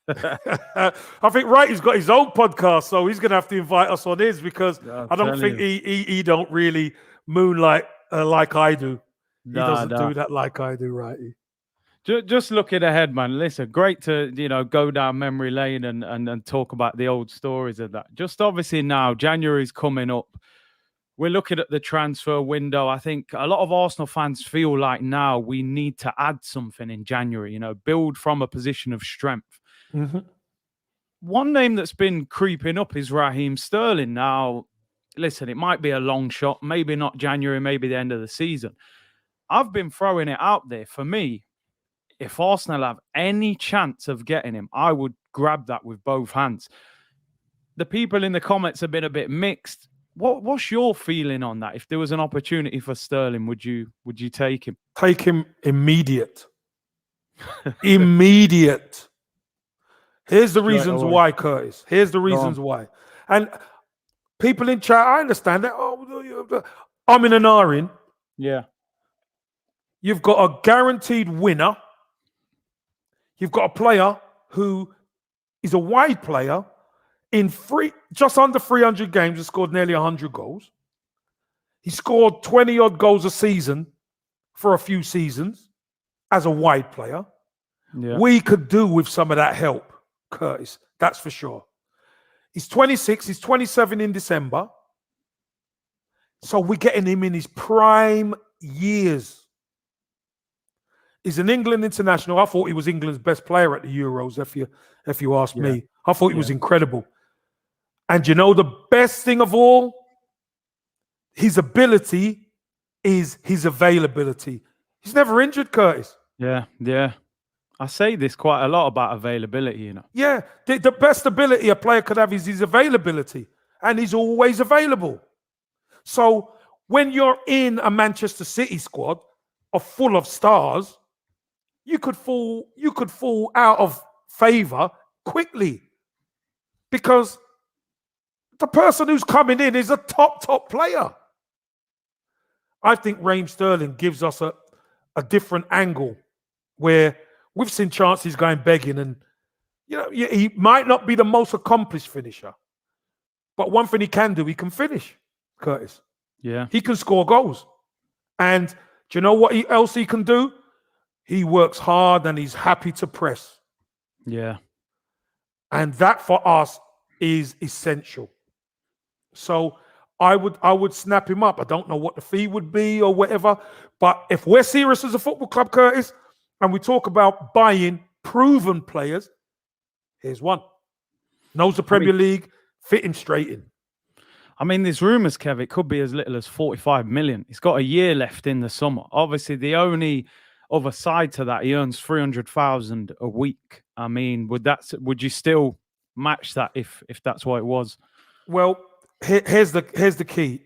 I think Wrighty's got his own podcast, so he's going to have to invite us on his, because I don't think he don't really moonlight like I do. He doesn't do that like I do, Wrighty. Just looking ahead, man. Listen, great to go down memory lane and talk about the old stories of that. Just obviously now, January's coming up. We're looking at the transfer window. I think a lot of Arsenal fans feel like now we need to add something in January, build from a position of strength. Mm-hmm. One name that's been creeping up is Raheem Sterling. Now, listen, it might be a long shot, maybe not January, maybe the end of the season. I've been throwing it out there. For me, if Arsenal have any chance of getting him, I would grab that with both hands. The people in the comments have been a bit mixed. What's your feeling on that? If there was an opportunity for Sterling, would you take him? Take him immediate. Immediate. Here's the reasons why, Curtis. Here's the reasons why. And people in chat, I understand that. I'm in an R-in. Yeah. You've got a guaranteed winner. You've got a player who is a wide player in just under 300 games, has scored nearly 100 goals. He scored 20-odd goals a season for a few seasons as a wide player. Yeah. We could do with some of that help, Curtis. That's for sure. He's 26. He's 27 in December. So we're getting him in his prime years. He's an England international. I thought he was England's best player at the Euros, if you ask me. I thought he was incredible. And the best thing of all, his ability is his availability. He's never injured, Curtis. Yeah. I say this quite a lot about availability, Yeah, the best ability a player could have is his availability. And he's always available. So when you're in a Manchester City squad full of stars, you could fall out of favor quickly, because the person who's coming in is a top player. I think Raheem Sterling gives us a different angle, where we've seen chances going begging, and he might not be the most accomplished finisher, but one thing he can do, he can finish, Curtis. Yeah. He can score goals. And do you know what else he can do? He works hard and he's happy to press. Yeah. And that for us is essential. So I would snap him up. I don't know what the fee would be or whatever. But if we're serious as a football club, Curtis, and we talk about buying proven players, here's one. Knows the Premier League, fit him straight in. I mean, there's rumours, Kev, it could be as little as 45 million. He's got a year left in the summer. Obviously, the only other side to that, he earns 300,000 a week. I mean, would you still match that if that's what it was? Well, here's the key,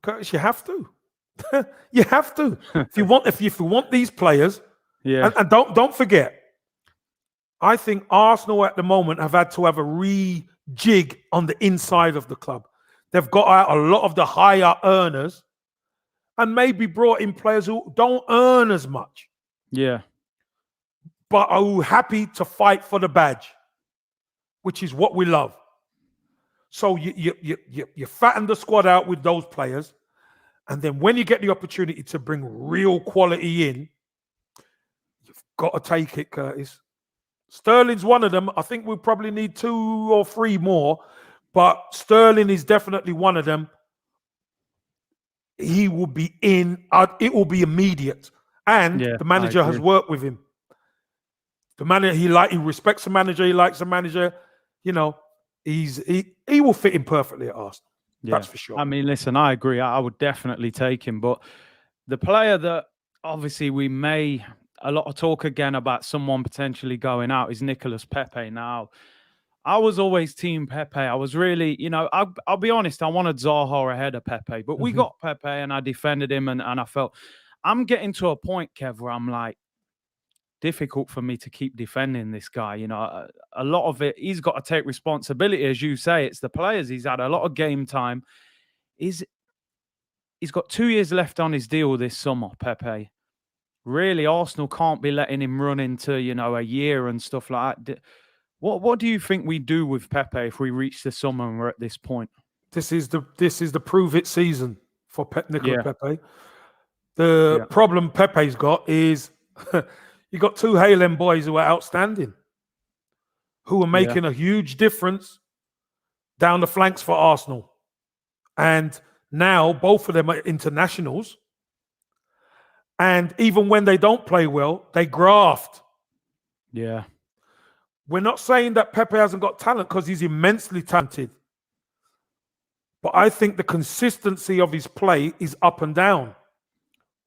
Curtis. You have to. You have to. If you want these players, and don't forget, I think Arsenal at the moment have had to have a rejig on the inside of the club. They've got out a lot of the higher earners and maybe brought in players who don't earn as much. Yeah. But are happy to fight for the badge, which is what we love. So you fatten the squad out with those players. And then when you get the opportunity to bring real quality in, you've got to take it, Curtis. Sterling's one of them. I think we'll probably need 2 or 3 more. But Sterling is definitely one of them. He will be in. It will be immediate. And the manager has worked with him. The manager, he respects the manager. He likes the manager. He will fit in perfectly at Arsenal. Yeah. That's for sure. I mean, listen, I agree. I would definitely take him. But the player that obviously a lot of talk again about someone potentially going out is Nicolas Pepe. Now, I was always team Pepe. I was really, I'll be honest, I wanted Zaha ahead of Pepe, but we got Pepe and I defended him and I felt I'm getting to a point, Kev, where I'm like, difficult for me to keep defending this guy. A lot of it, he's got to take responsibility. As you say, it's the players. He's had a lot of game time. He's got 2 years left on his deal this summer, Pepe. Really, Arsenal can't be letting him run into, a year and stuff like that. What do you think we do with Pepe if we reach the summer and we're at this point? This is the prove it season for Nicolas Pepe. Yeah. Problem Pepe's got is you got two Haaland boys who are outstanding, who are making a huge difference down the flanks for Arsenal. And now both of them are internationals. And even when they don't play well, they graft. Yeah. We're not saying that Pepe hasn't got talent, because he's immensely talented. But I think the consistency of his play is up and down.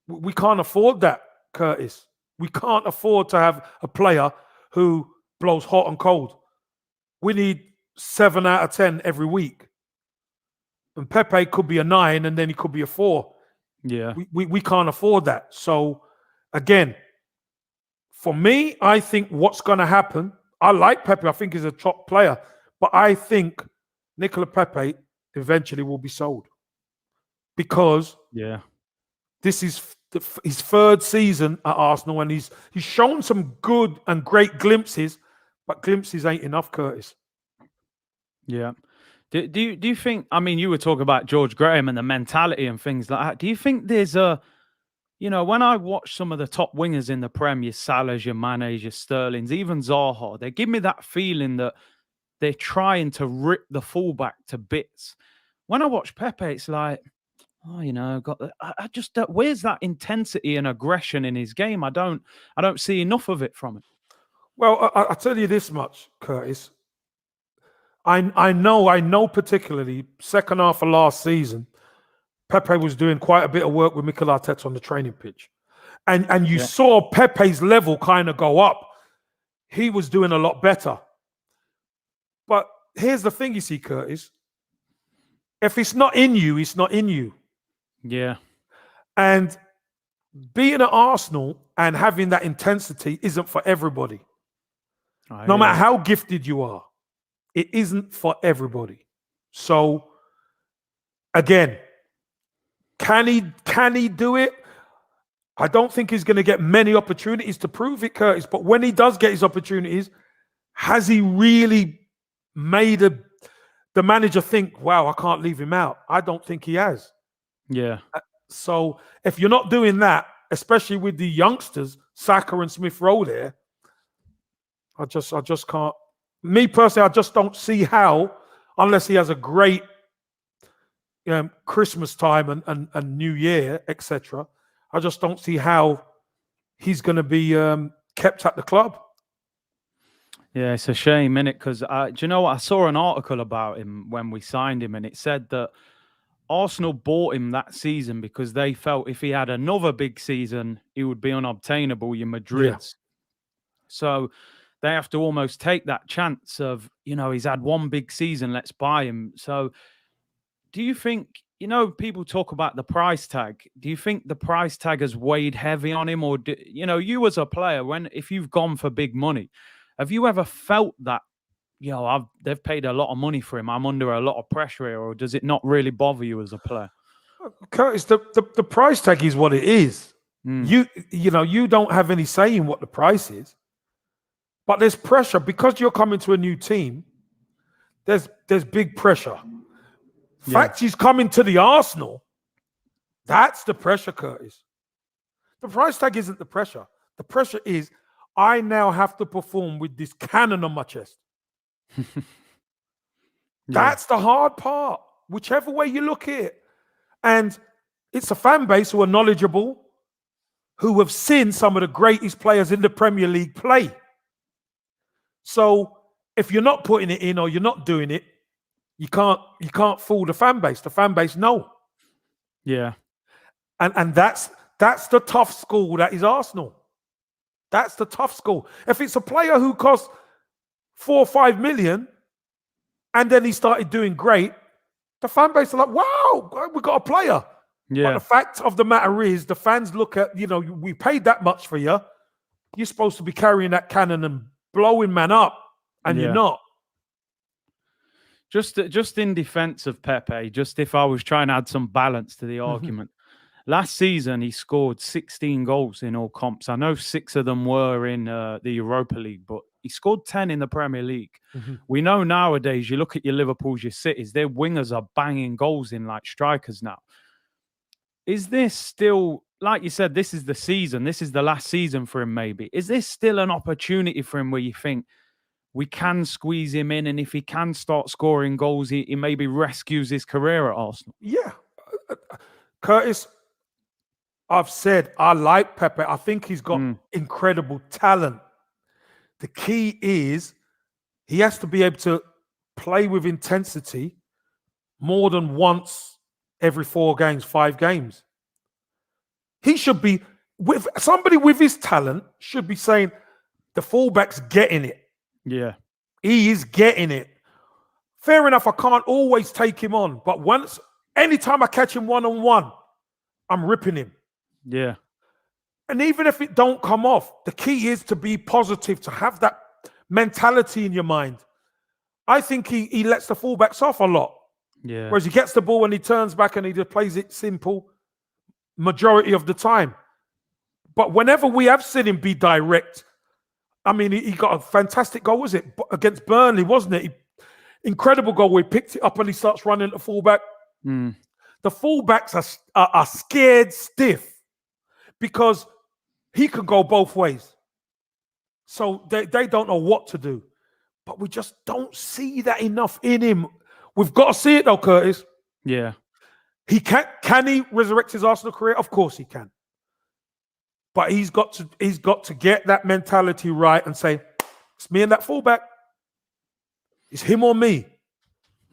We can't afford that, Curtis. We can't afford to have a player who blows hot and cold. We need 7 out of 10 every week. And Pepe could be a 9 and then he could be a 4. Yeah. We can't afford that. So, again, for me, I think what's going to happen, I like Pepe. I think he's a top player. But I think Nicolas Pepe eventually will be sold. Because this is his third season at Arsenal, and he's shown some good and great glimpses, but glimpses ain't enough, Curtis. Yeah. Do you think, I mean, you were talking about George Graham and the mentality and things like that. Do you think there's when I watch some of the top wingers in the Prem, your Salahs, your Manes, your Sterlings, even Zaha, they give me that feeling that they're trying to rip the fullback to bits. When I watch Pepe, it's like, I just don't, where's that intensity and aggression in his game? I don't see enough of it from him. Well, I'll tell you this much, Curtis. I know particularly second half of last season, Pepe was doing quite a bit of work with Mikel Arteta on the training pitch. And you saw Pepe's level kind of go up. He was doing a lot better. But here's the thing, you see, Curtis. If it's not in you, it's not in you. Yeah. And being at Arsenal and having that intensity isn't for everybody. No matter how gifted you are, it isn't for everybody. So, again, can he do it? I don't think he's going to get many opportunities to prove it, Curtis. But when he does get his opportunities, has he really made the manager think, wow, I can't leave him out? I don't think he has. Yeah. So if you're not doing that, especially with the youngsters, Saka and Smith Rowe there, I just can't. Me personally, I just don't see how, unless he has a great Christmas time and New Year, etc. I just don't see how he's going to be kept at the club. Yeah, it's a shame, innit? Because do you know what? I saw an article about him when we signed him, and it said that Arsenal bought him that season because they felt if he had another big season, he would be unobtainable, your Madrids. Yeah. So they have to almost take that chance of, he's had one big season, let's buy him. So do you think, people talk about the price tag. Do you think the price tag has weighed heavy on him? Or, you as a player, if you've gone for big money, have you ever felt that, they've paid a lot of money for him, I'm under a lot of pressure here, or does it not really bother you as a player? Curtis, the price tag is what it is. You don't have any say in what the price is. But there's pressure because you're coming to a new team. There's big pressure. Fact he's coming to the Arsenal. That's the pressure, Curtis. The price tag isn't the pressure. The pressure is I now have to perform with this cannon on my chest. That's the hard part, whichever way you look at it. And it's a fan base who are knowledgeable, who have seen some of the greatest players in the Premier League play. So if you're not putting it in or you're not doing it, you can't fool the fan base. The fan base know. Yeah. And that's the tough school that is Arsenal. That's the tough school. If it's a player who costs 4 or 5 million, and then he started doing great, the fan base are like, wow, we got a player. But the fact of the matter is, the fans look at, we paid that much for you. You're supposed to be carrying that cannon and blowing man up, and you're not. Just in defense of Pepe, just if I was trying to add some balance to the argument, last season he scored 16 goals in all comps. I know 6 of them were in the Europa League, but he scored 10 in the Premier League. We know nowadays, you look at your Liverpools, your Cities, their wingers are banging goals in like strikers now. Is this still, like you said, this is the season, this is the last season for him maybe. Is this still an opportunity for him where you think, we can squeeze him in, and if he can start scoring goals, he maybe rescues his career at Arsenal? Yeah. Curtis, I've said I like Pepe. I think he's got incredible talent. The key is he has to be able to play with intensity more than once every 4 games, 5 games. He should be, with somebody with his talent, should be saying the fullback's getting it. Yeah. He is getting it. Fair enough, I can't always take him on, but anytime I catch him one-on-one, I'm ripping him. Yeah. And even if it don't come off, the key is to be positive, to have that mentality in your mind. I think he lets the fullbacks off a lot. Yeah. Whereas he gets the ball and he turns back and he just plays it simple majority of the time. But whenever we have seen him be direct, I mean, he got a fantastic goal, was it? Against Burnley, wasn't it? Incredible goal where he picked it up and he starts running at the fullback. The fullbacks are scared stiff because he can go both ways. So they don't know what to do. But we just don't see that enough in him. We've got to see it though, Curtis. Yeah. He can he resurrect his Arsenal career? Of course he can. But he's got to get that mentality right and say, it's me and that fullback. It's him or me.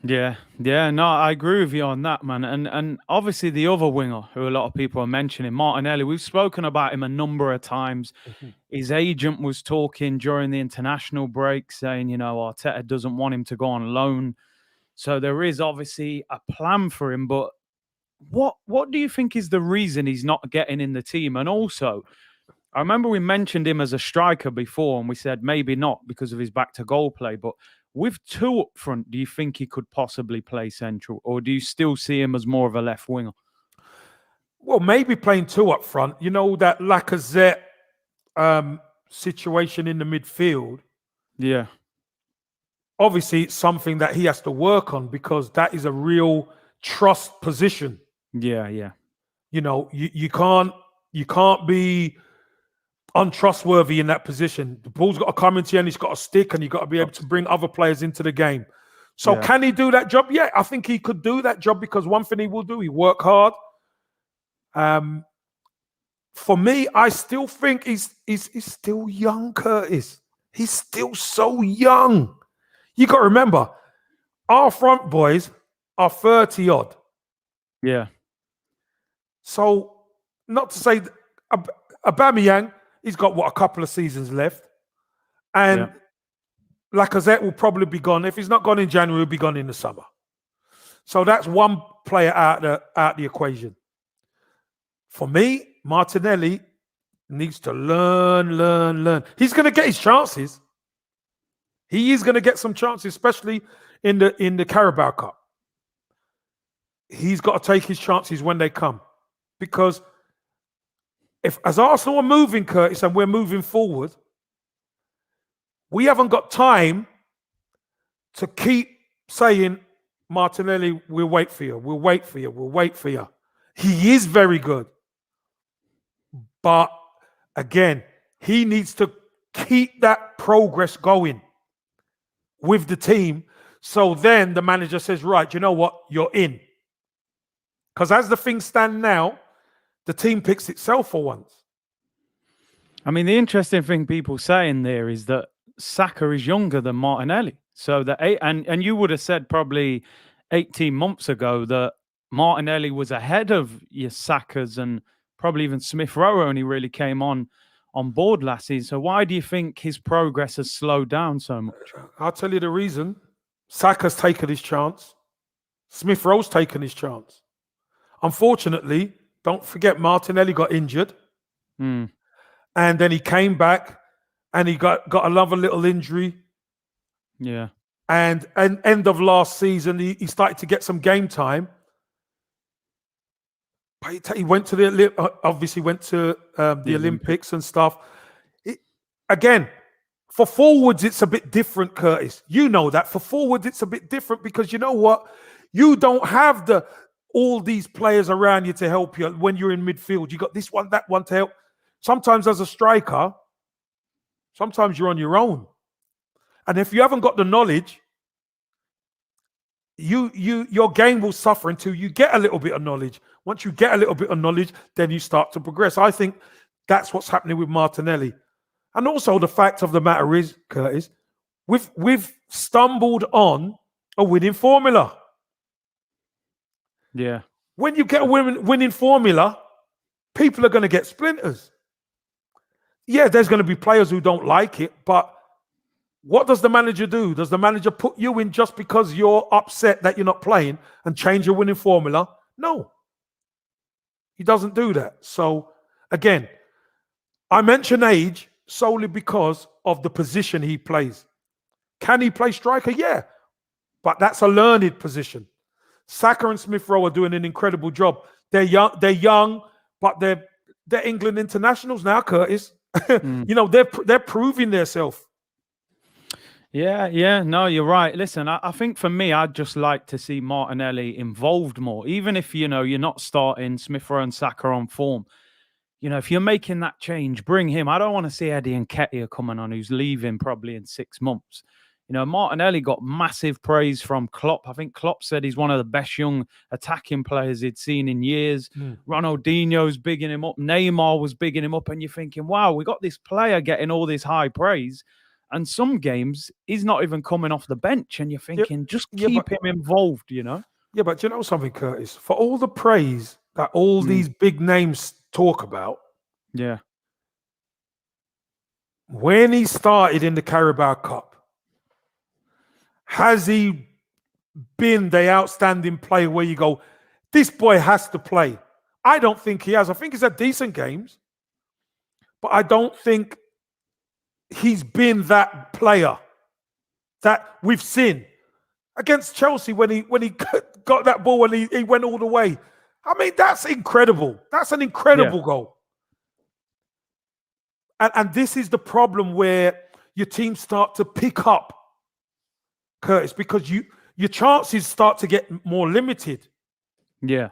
Yeah. No, I agree with you on that, man. And obviously the other winger who a lot of people are mentioning, Martinelli, we've spoken about him a number of times. His agent was talking during the international break saying, Arteta doesn't want him to go on loan. So there is obviously a plan for him, but what do you think is the reason he's not getting in the team? And also, I remember we mentioned him as a striker before, and we said maybe not because of his back-to-goal play. But with 2 up front, do you think he could possibly play central? Or do you still see him as more of a left winger? Well, maybe playing 2 up front. You know, that Lacazette situation in the midfield. Yeah. Obviously, it's something that he has to work on because that is a real trust position. Yeah. You can't be untrustworthy in that position. The ball's got to come into you and he's got to stick, and you've got to be able to bring other players into the game. So can he do that job? Yeah, I think he could do that job because one thing he will do, he work hard. For me, I still think he's still young, Curtis. He's still so young. You got to remember, our front boys are 30 odd. Yeah. So, not to say Aubameyang, he's got a couple of seasons left, and Lacazette will probably be gone. If he's not gone in January, he'll be gone in the summer. So that's one player out the equation. For me, Martinelli needs to learn. He's going to get his chances. He is going to get some chances, especially in the Carabao Cup. He's got to take his chances when they come. Because as Arsenal are moving, Curtis, and we're moving forward, we haven't got time to keep saying, Martinelli, we'll wait for you. He is very good. But again, he needs to keep that progress going with the team. So then the manager says, right, you know what? You're in. Because as the things stand now, the team picks itself for once. I mean, the interesting thing people saying there is that Saka is younger than Martinelli. So and you would have said probably 18 months ago that Martinelli was ahead of your Sakas and probably even Smith Rowe only really came on board last season. So why do you think his progress has slowed down so much? I'll tell you the reason. Saka's taken his chance. Smith Rowe's taken his chance. Unfortunately, don't forget Martinelli got injured, Mm, and then he came back and he got another little injury. yeah. And end of last season, he started to get some game time. But he went to obviously went to the Olympics and stuff. Again, for forwards, it's a bit different, Curtis. You know that. For forwards, it's a bit different because you know what? You don't have all these players around you to help you when you're in midfield. You got this one, that one to help. Sometimes as a striker, sometimes you're on your own. And if you haven't got the knowledge, your game will suffer until you get a little bit of knowledge. Once you get a little bit of knowledge, then you start to progress. I think that's what's happening with Martinelli. And also the fact of the matter is, Curtis, we've stumbled on a winning formula. Yeah. When you get a winning formula, people are going to get splinters. Yeah, there's going to be players who don't like it, but what does the manager do? Does the manager put you in just because you're upset that you're not playing and change your winning formula? No. He doesn't do that. So, again, I mention age solely because of the position he plays. Can he play striker? Yeah. But that's a learned position. Saka and Smith Rowe are doing an incredible job. They're young, but they're England internationals now, Curtis. You know, they're proving themselves. Yeah, no, you're right. Listen, I think for me, I'd just like to see Martinelli involved more, even if, you know, you're not starting Smith Rowe and Saka on form. You know, if you're making that change, bring him. I don't want to see Eddie Nketiah coming on, who's leaving probably in 6 months. You know, Martinelli got massive praise from Klopp. I think Klopp said he's one of the best young attacking players he'd seen in years. Ronaldinho's bigging him up. Neymar was bigging him up. And you're thinking, wow, we got this player getting all this high praise. And some games, he's not even coming off the bench. And you're thinking, just keep him involved, you know? Yeah, but you know something, Curtis? For all the praise that all these big names talk about, yeah, when he started in the Carabao Cup, has he been the outstanding player where you go, this boy has to play? I don't think he has. I think he's had decent games, but I don't think he's been that player that we've seen against Chelsea when he got that ball and he went all the way. I mean, that's incredible. That's an incredible goal. And this is the problem where your team start to pick up, Curtis, because your chances start to get more limited. Yeah.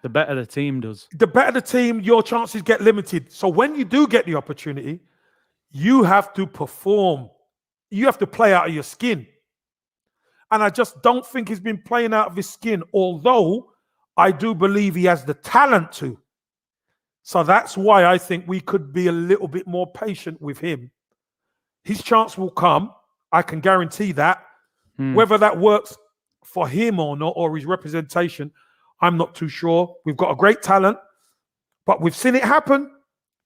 The better the team does. The better the team, your chances get limited. So when you do get the opportunity, you have to perform. You have to play out of your skin. And I just don't think he's been playing out of his skin, although I do believe he has the talent to. So that's why I think we could be a little bit more patient with him. His chance will come. I can guarantee that. Whether that works for him or not, or his representation, I'm not too sure. We've got a great talent, but we've seen it happen,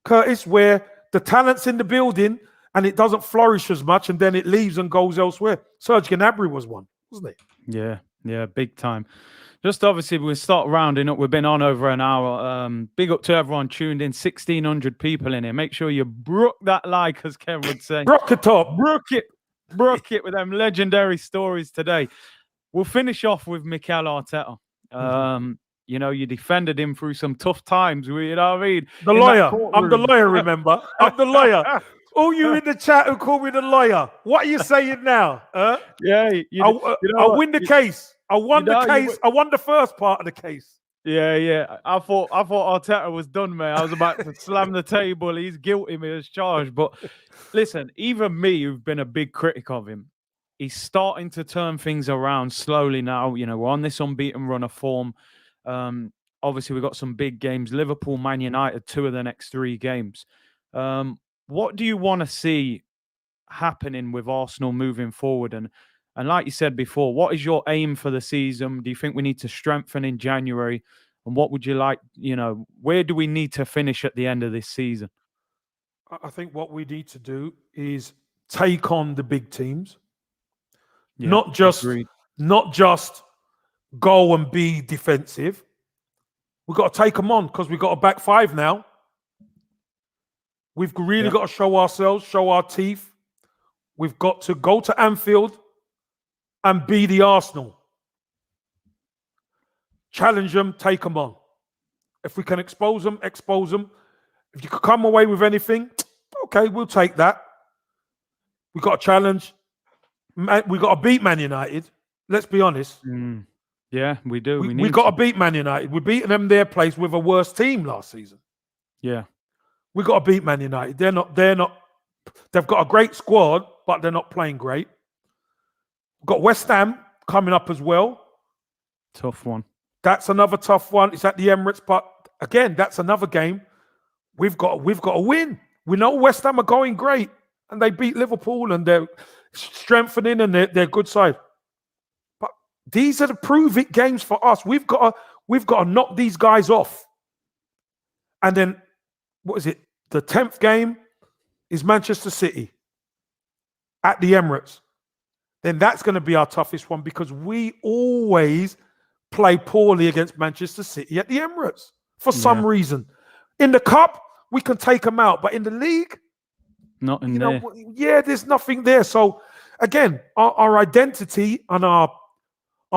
Curtis, where the talent's in the building and it doesn't flourish as much, and then it leaves and goes elsewhere. Serge Gnabry was one, wasn't it? Yeah, big time. Just obviously, we'll start rounding up. We've been on over an hour. Big up to everyone tuned in. 1,600 people in here. Make sure you brook that like, as Kevin would say. Brook it up. Brook it with them legendary stories today. We'll finish off with Mikel Arteta. You know, you defended him through some tough times. You know what I mean? The lawyer. I'm the lawyer, remember? I'm the lawyer. All you in the chat who call me the lawyer. What are you saying now? Yeah. I win the case. I won the case. I won the first part of the case. Yeah. I thought Arteta was done, man. I was about to slam the table. He's guilty, me as charged. But listen, even me, who've been a big critic of him, he's starting to turn things around slowly now. You know, we're on this unbeaten run of form. Obviously, we've got some big games. Liverpool, Man United, 2 of the next 3 games. What do you want to see happening with Arsenal moving forward? And like you said before, what is your aim for the season? Do you think we need to strengthen in January? And what would you like, you know, where do we need to finish at the end of this season? I think what we need to do is take on the big teams. Yeah, not just agreed. go and be defensive. We've got to take them on because we've got a back five now. We've really Yeah. got to show ourselves, show our teeth. We've got to go to Anfield and be the Arsenal. Challenge them, take them on. If we can expose them, expose them. If you could come away with anything, okay, we'll take that. We've got a challenge. We've got to beat Man United. Let's be honest. Yeah, we do. We We need got to. to beat Man United. We're beating them their place with a worse team last season. Yeah. We got to beat Man United. They've got a great squad, but they're not playing great. We've got West Ham coming up as well. Tough one. That's another tough one. It's at the Emirates, but again, that's another game. We've got to win. We know West Ham are going great, and they beat Liverpool, and they're strengthening, and they're good side. But these are the prove-it games for us. We've got to knock these guys off. And then, what is it? The 10th game is Manchester City at the Emirates. Then that's going to be our toughest one because we always play poorly against Manchester City at the Emirates for some reason. In the cup, we can take them out, but in the league, not in there. There's nothing there. So again, our identity and our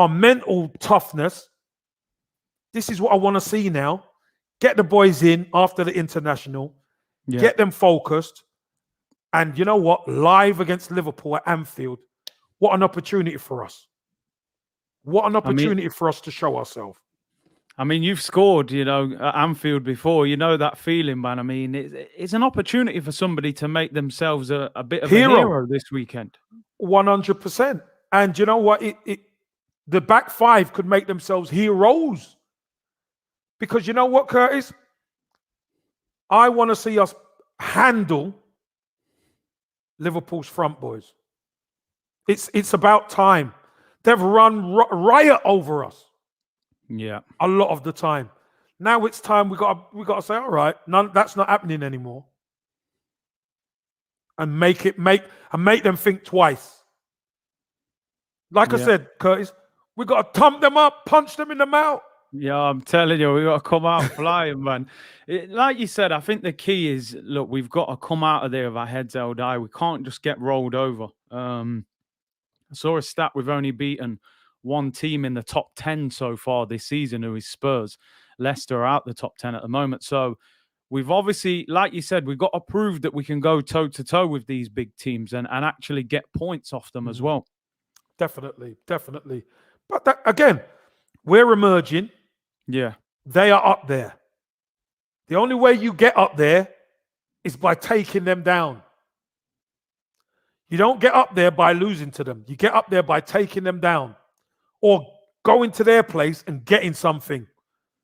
mental toughness. This is what I want to see now. Get the boys in after the international. Yeah. Get them focused. And you know what? Live against Liverpool at Anfield. What an opportunity for us. What an opportunity for us to show ourselves. I mean, you've scored, at Anfield before. You know that feeling, man. I mean, it's an opportunity for somebody to make themselves a bit of a hero this weekend. 100%. And you know what? The back five could make themselves heroes. Because you know what, Curtis? I want to see us handle Liverpool's front boys. It's about time. They've run riot over us. Yeah, a lot of the time. Now it's time we got to say, all right, that's not happening anymore, and make them think twice. Like I said, Curtis, we got to thump them up, punch them in the mouth. Yeah, I'm telling you, we got to come out flying, man. Like you said, I think the key is, look, we've got to come out of there with our heads held high. We can't just get rolled over. I saw a stat, we've only beaten one team in the top 10 so far this season, who is Spurs. Leicester are out the top 10 at the moment. So we've obviously, like you said, we've got to prove that we can go toe-to-toe with these big teams and actually get points off them as well. Definitely. But again, we're emerging. Yeah. They are up there. The only way you get up there is by taking them down. You don't get up there by losing to them. You get up there by taking them down or going to their place and getting something.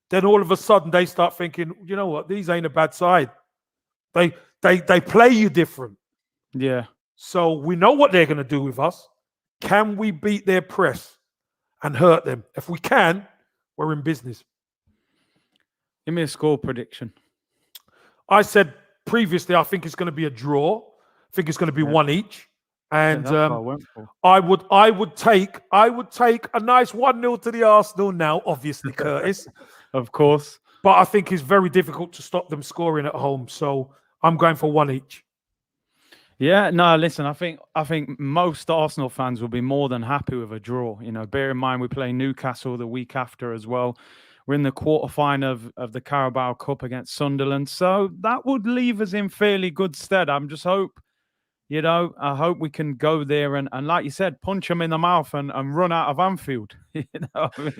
Then all of a sudden they start thinking, you know what, these ain't a bad side. They play you different. Yeah. So we know what they're going to do with us. Can we beat their press and hurt them? If we can, we're in business. Give me a score prediction. I said previously, I think it's going to be a draw. I think it's going to be one each. And I would take a nice 1-0 to the Arsenal now, obviously, Curtis. Of course. But I think it's very difficult to stop them scoring at home. So I'm going for one each. Yeah, no, listen, I think most Arsenal fans will be more than happy with a draw. Bear in mind we play Newcastle the week after as well. We're in the quarterfinal of the Carabao Cup against Sunderland. So that would leave us in fairly good stead. I hope we can go there and like you said, punch them in the mouth and run out of Anfield. Get out of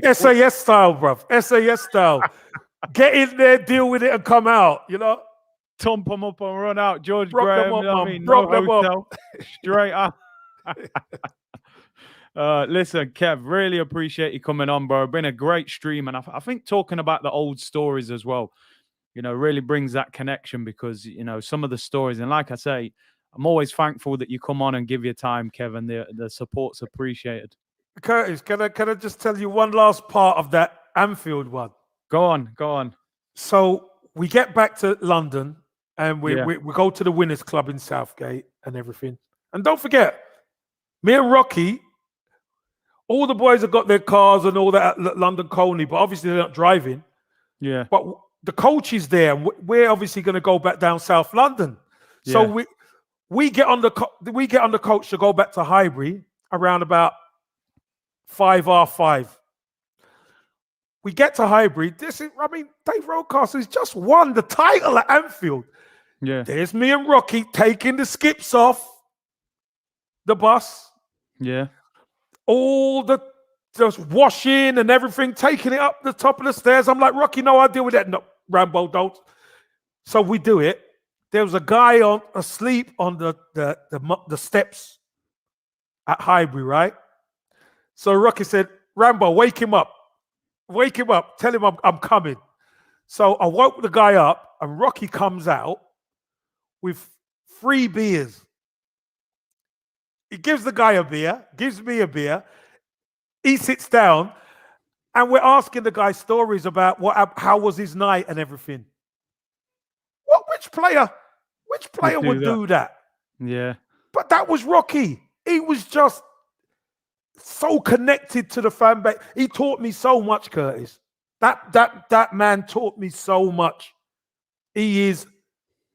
there. SAS style, bruv. SAS style. Get in there, deal with it, and come out. Thump them up and run out. George Brock Graham, them up, no hotel. Straight up. Listen, Kev, really appreciate you coming on, bro. Been a great stream, and I think talking about the old stories as well, really brings that connection because, some of the stories, and like I say, I'm always thankful that you come on and give your time, Kevin. The support's appreciated. Curtis, can I just tell you one last part of that Anfield one? Go on. So we get back to London and we go to the Winners' Club in Southgate and everything. And don't forget, Me and Rocky, all the boys have got their cars and all that at London Colney, but obviously they're not driving. Yeah. But the coach is there, and we're obviously going to go back down South London. So Yeah. we get on the coach to go back to Highbury around about 5:05. We get to Highbury. Dave Rocastle has just won the title at Anfield. Yeah. There's me and Rocky taking the skips off the bus. Yeah. All the just washing and everything, taking it up the top of the stairs. I'm like, Rocky, no, I'll deal with that. No, Rambo, don't. So we do it. There was a guy asleep on the steps at Highbury, right? So Rocky said, Rambo, wake him up. Wake him up. Tell him I'm coming. So I woke the guy up, and Rocky comes out with 3 beers. He gives the guy a beer, gives me a beer. He sits down, and we're asking the guy stories about how was his night and everything. Which player would do that? Yeah. But that was Rocky. He was just so connected to the fan base. He taught me so much, Curtis. That man taught me so much. He is.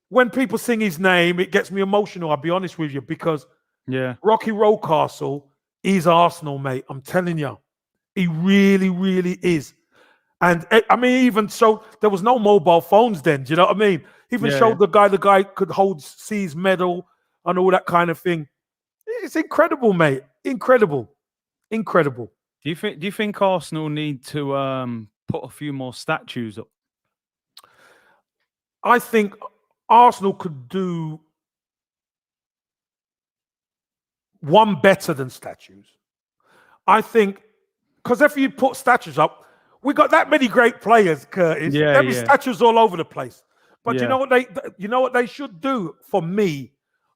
When people sing his name, it gets me emotional. I'll be honest with you, because Rocky Rocastle is Arsenal, mate. I'm telling you, he really, really is. And I mean, even so, there was no mobile phones then. Do you know what I mean? Even showed the guy could see his medal and all that kind of thing. It's incredible, mate. Incredible. Do you think Arsenal need to put a few more statues up? I think Arsenal could do one better than statues. I think, because if you put statues up, we got that many great players, Curtis. There'll be statues all over the place. But you know what they should do for me?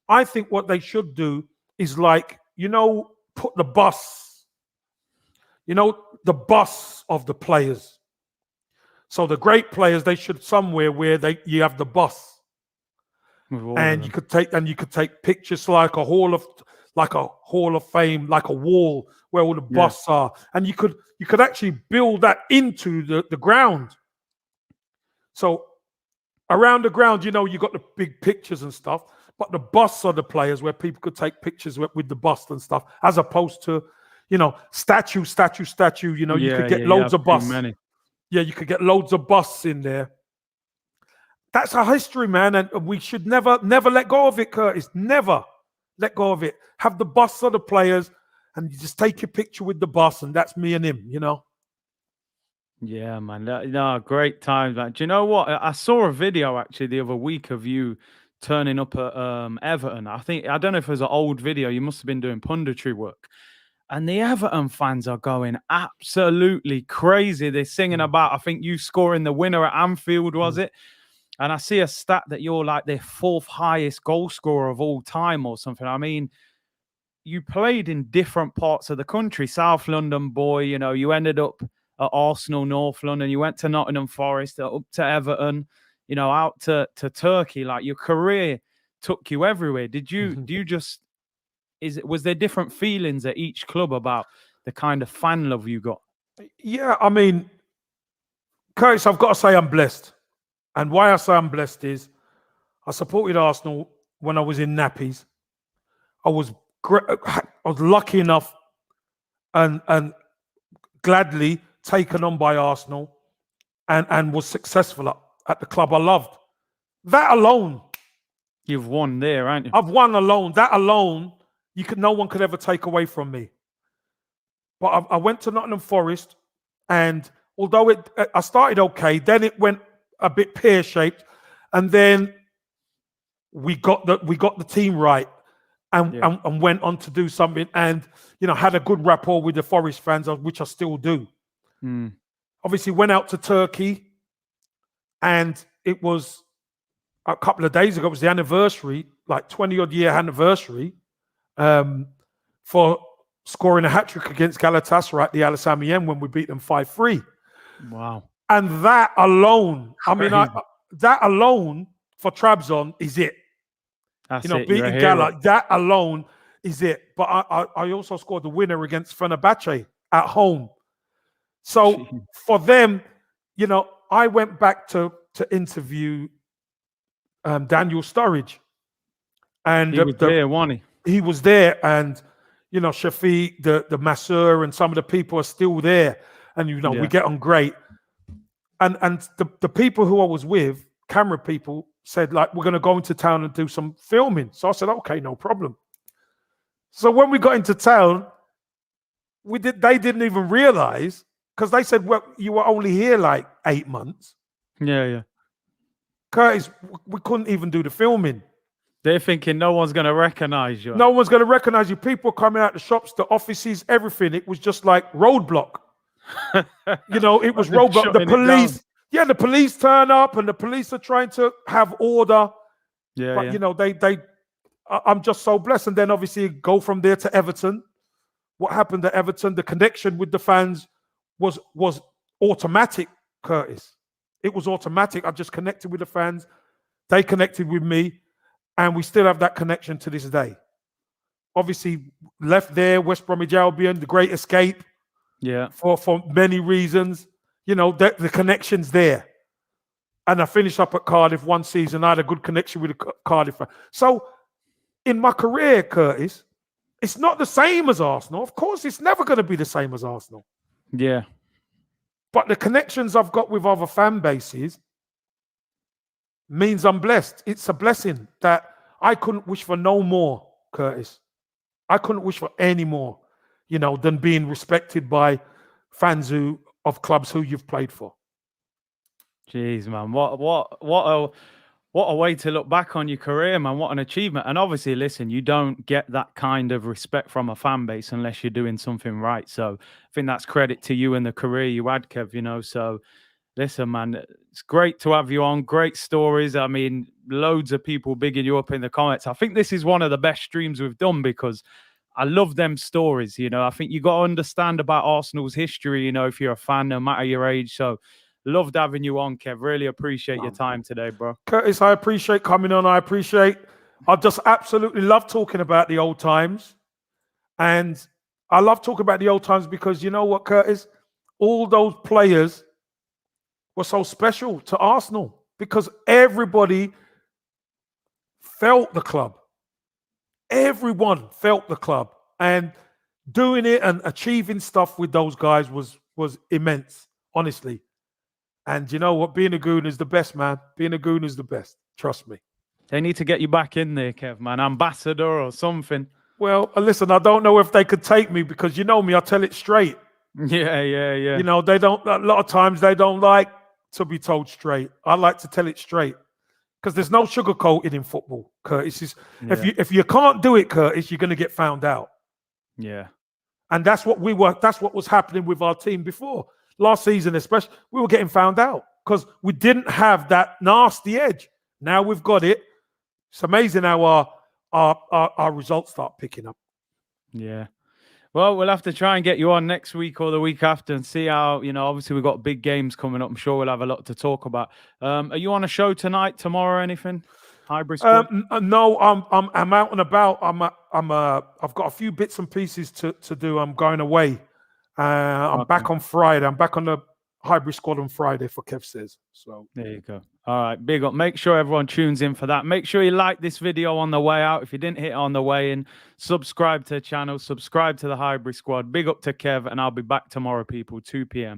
I think what they should do is put the bus, the bus of the players. So the great players, they should somewhere where you have the bus. And you could take pictures like a hall of fame, like a wall where all the busts are. And you could actually build that into the ground. So around the ground, you got the big pictures and stuff, but the busts are the players where people could take pictures with the bust and stuff, as opposed to, statue. You could get loads of busts. Yeah, you could get loads of busts in there. That's our history, man, and we should never let go of it, Curtis. Never let go of it. Have the busts of the players, and you just take your picture with the bus, and that's me and him, Yeah, man. Great times, man. Do you know what? I saw a video actually the other week of you turning up at Everton. I don't know if it was an old video. You must have been doing punditry work. And the Everton fans are going absolutely crazy. They're singing about, I think, you scoring the winner at Anfield, was it? And I see a stat that you're like the 4th highest goal scorer of all time or something. I mean, you played in different parts of the country. South London boy, you ended up at Arsenal, North London. You went to Nottingham Forest, up to Everton, out to Turkey. Like, your career took you everywhere. Was there different feelings at each club about the kind of fan love you got? Yeah, I mean, Curtis, I've got to say I'm blessed. And why I say I'm blessed is I supported Arsenal when I was in nappies. I was lucky enough and gladly taken on by Arsenal and was successful at the club I loved. That alone. You've won there, aren't you? I've won alone. That alone, no one could ever take away from me. But I went to Nottingham Forest, and although I started okay, then it went a bit pear-shaped, and then we got the team right, and went on to do something, and had a good rapport with the Forest fans, which I still do. Obviously, went out to Turkey, and it was a couple of days ago. It was the anniversary, like 20-odd year anniversary, for scoring a hat-trick against Galatasaray at the Al Samayem when we beat them 5-3. Wow. And that alone, that alone for Trabzon is it. That's beating Gala, that alone, is it. But I also scored the winner against Fenerbahce at home. So for them, I went back to interview Daniel Sturridge. And he was there, wasn't he? He was there, and Shafiq, the masseur, and some of the people are still there, and we get on great. And the people who I was with, camera people, said like, we're going to go into town and do some filming. So I said, okay, no problem. So when we got into town, they didn't even realize, because they said, well, you were only here like 8 months. Yeah. Curtis, we couldn't even do the filming. They're thinking no one's going to recognize you. No one's going to recognize you. People coming out the shops, the offices, everything. It was just like roadblock. It was roadblock. The police, the police turn up, and the police are trying to have order. Yeah. But I'm just so blessed. And then obviously go from there to Everton. What happened at Everton? The connection with the fans was automatic, Curtis. It was automatic. I just connected with the fans. They connected with me. And we still have that connection to this day. Obviously, left there, West Bromwich Albion, the great escape. Yeah. For many reasons. The connection's there. And I finished up at Cardiff one season. I had a good connection with the Cardiff. So, in my career, Curtis, it's not the same as Arsenal. Of course, it's never going to be the same as Arsenal. Yeah. But the connections I've got with other fan bases means I'm blessed. It's a blessing that I couldn't wish for no more, Curtis. I couldn't wish for any more, than being respected by fans of clubs who you've played for. Jeez, man. What a way to look back on your career, man. What an achievement. And obviously, listen, you don't get that kind of respect from a fan base unless you're doing something right. So I think that's credit to you and the career you had, Kev, so listen, man, it's great to have you on. Great stories. I mean, loads of people bigging you up in the comments. I think this is one of the best streams we've done because I love them stories. I think you got to understand about Arsenal's history, if you're a fan, no matter your age. So loved having you on, Kev. Really appreciate your time today, bro. Curtis, I appreciate coming on. I just absolutely love talking about the old times. And I love talking about the old times because you know what, Curtis? All those players were so special to Arsenal because everybody felt the club. Everyone felt the club, and doing it and achieving stuff with those guys was immense, honestly. And you know what? Being a goon is the best, man. Being a goon is the best. Trust me. They need to get you back in there, Kev, man. Ambassador or something. Well, listen, I don't know if they could take me because you know me, I tell it straight. Yeah. They don't, a lot of times they don't like to be told straight. I like to tell it straight because there's no sugarcoating in football, Curtis. If you can't do it, Curtis, you're going to get found out. Yeah. And that's what was happening with our team before. Last season, especially, we were getting found out because we didn't have that nasty edge. Now we've got it. It's amazing how our results start picking up. Yeah. Well, we'll have to try and get you on next week or the week after and see how, obviously we've got big games coming up. I'm sure we'll have a lot to talk about. Are you on a show tonight, tomorrow, anything? Hybrid Squad? No, I'm out and about. I've got a few bits and pieces to do. I'm going away. I'm back on Friday. I'm back on the Hybrid Squad on Friday for Kev Says. So there you go. All right, big up. Make sure everyone tunes in for that. Make sure you like this video on the way out. If you didn't hit it on the way in, subscribe to the channel, subscribe to the Hybrid Squad. Big up to Kev, and I'll be back tomorrow, people, 2 p.m.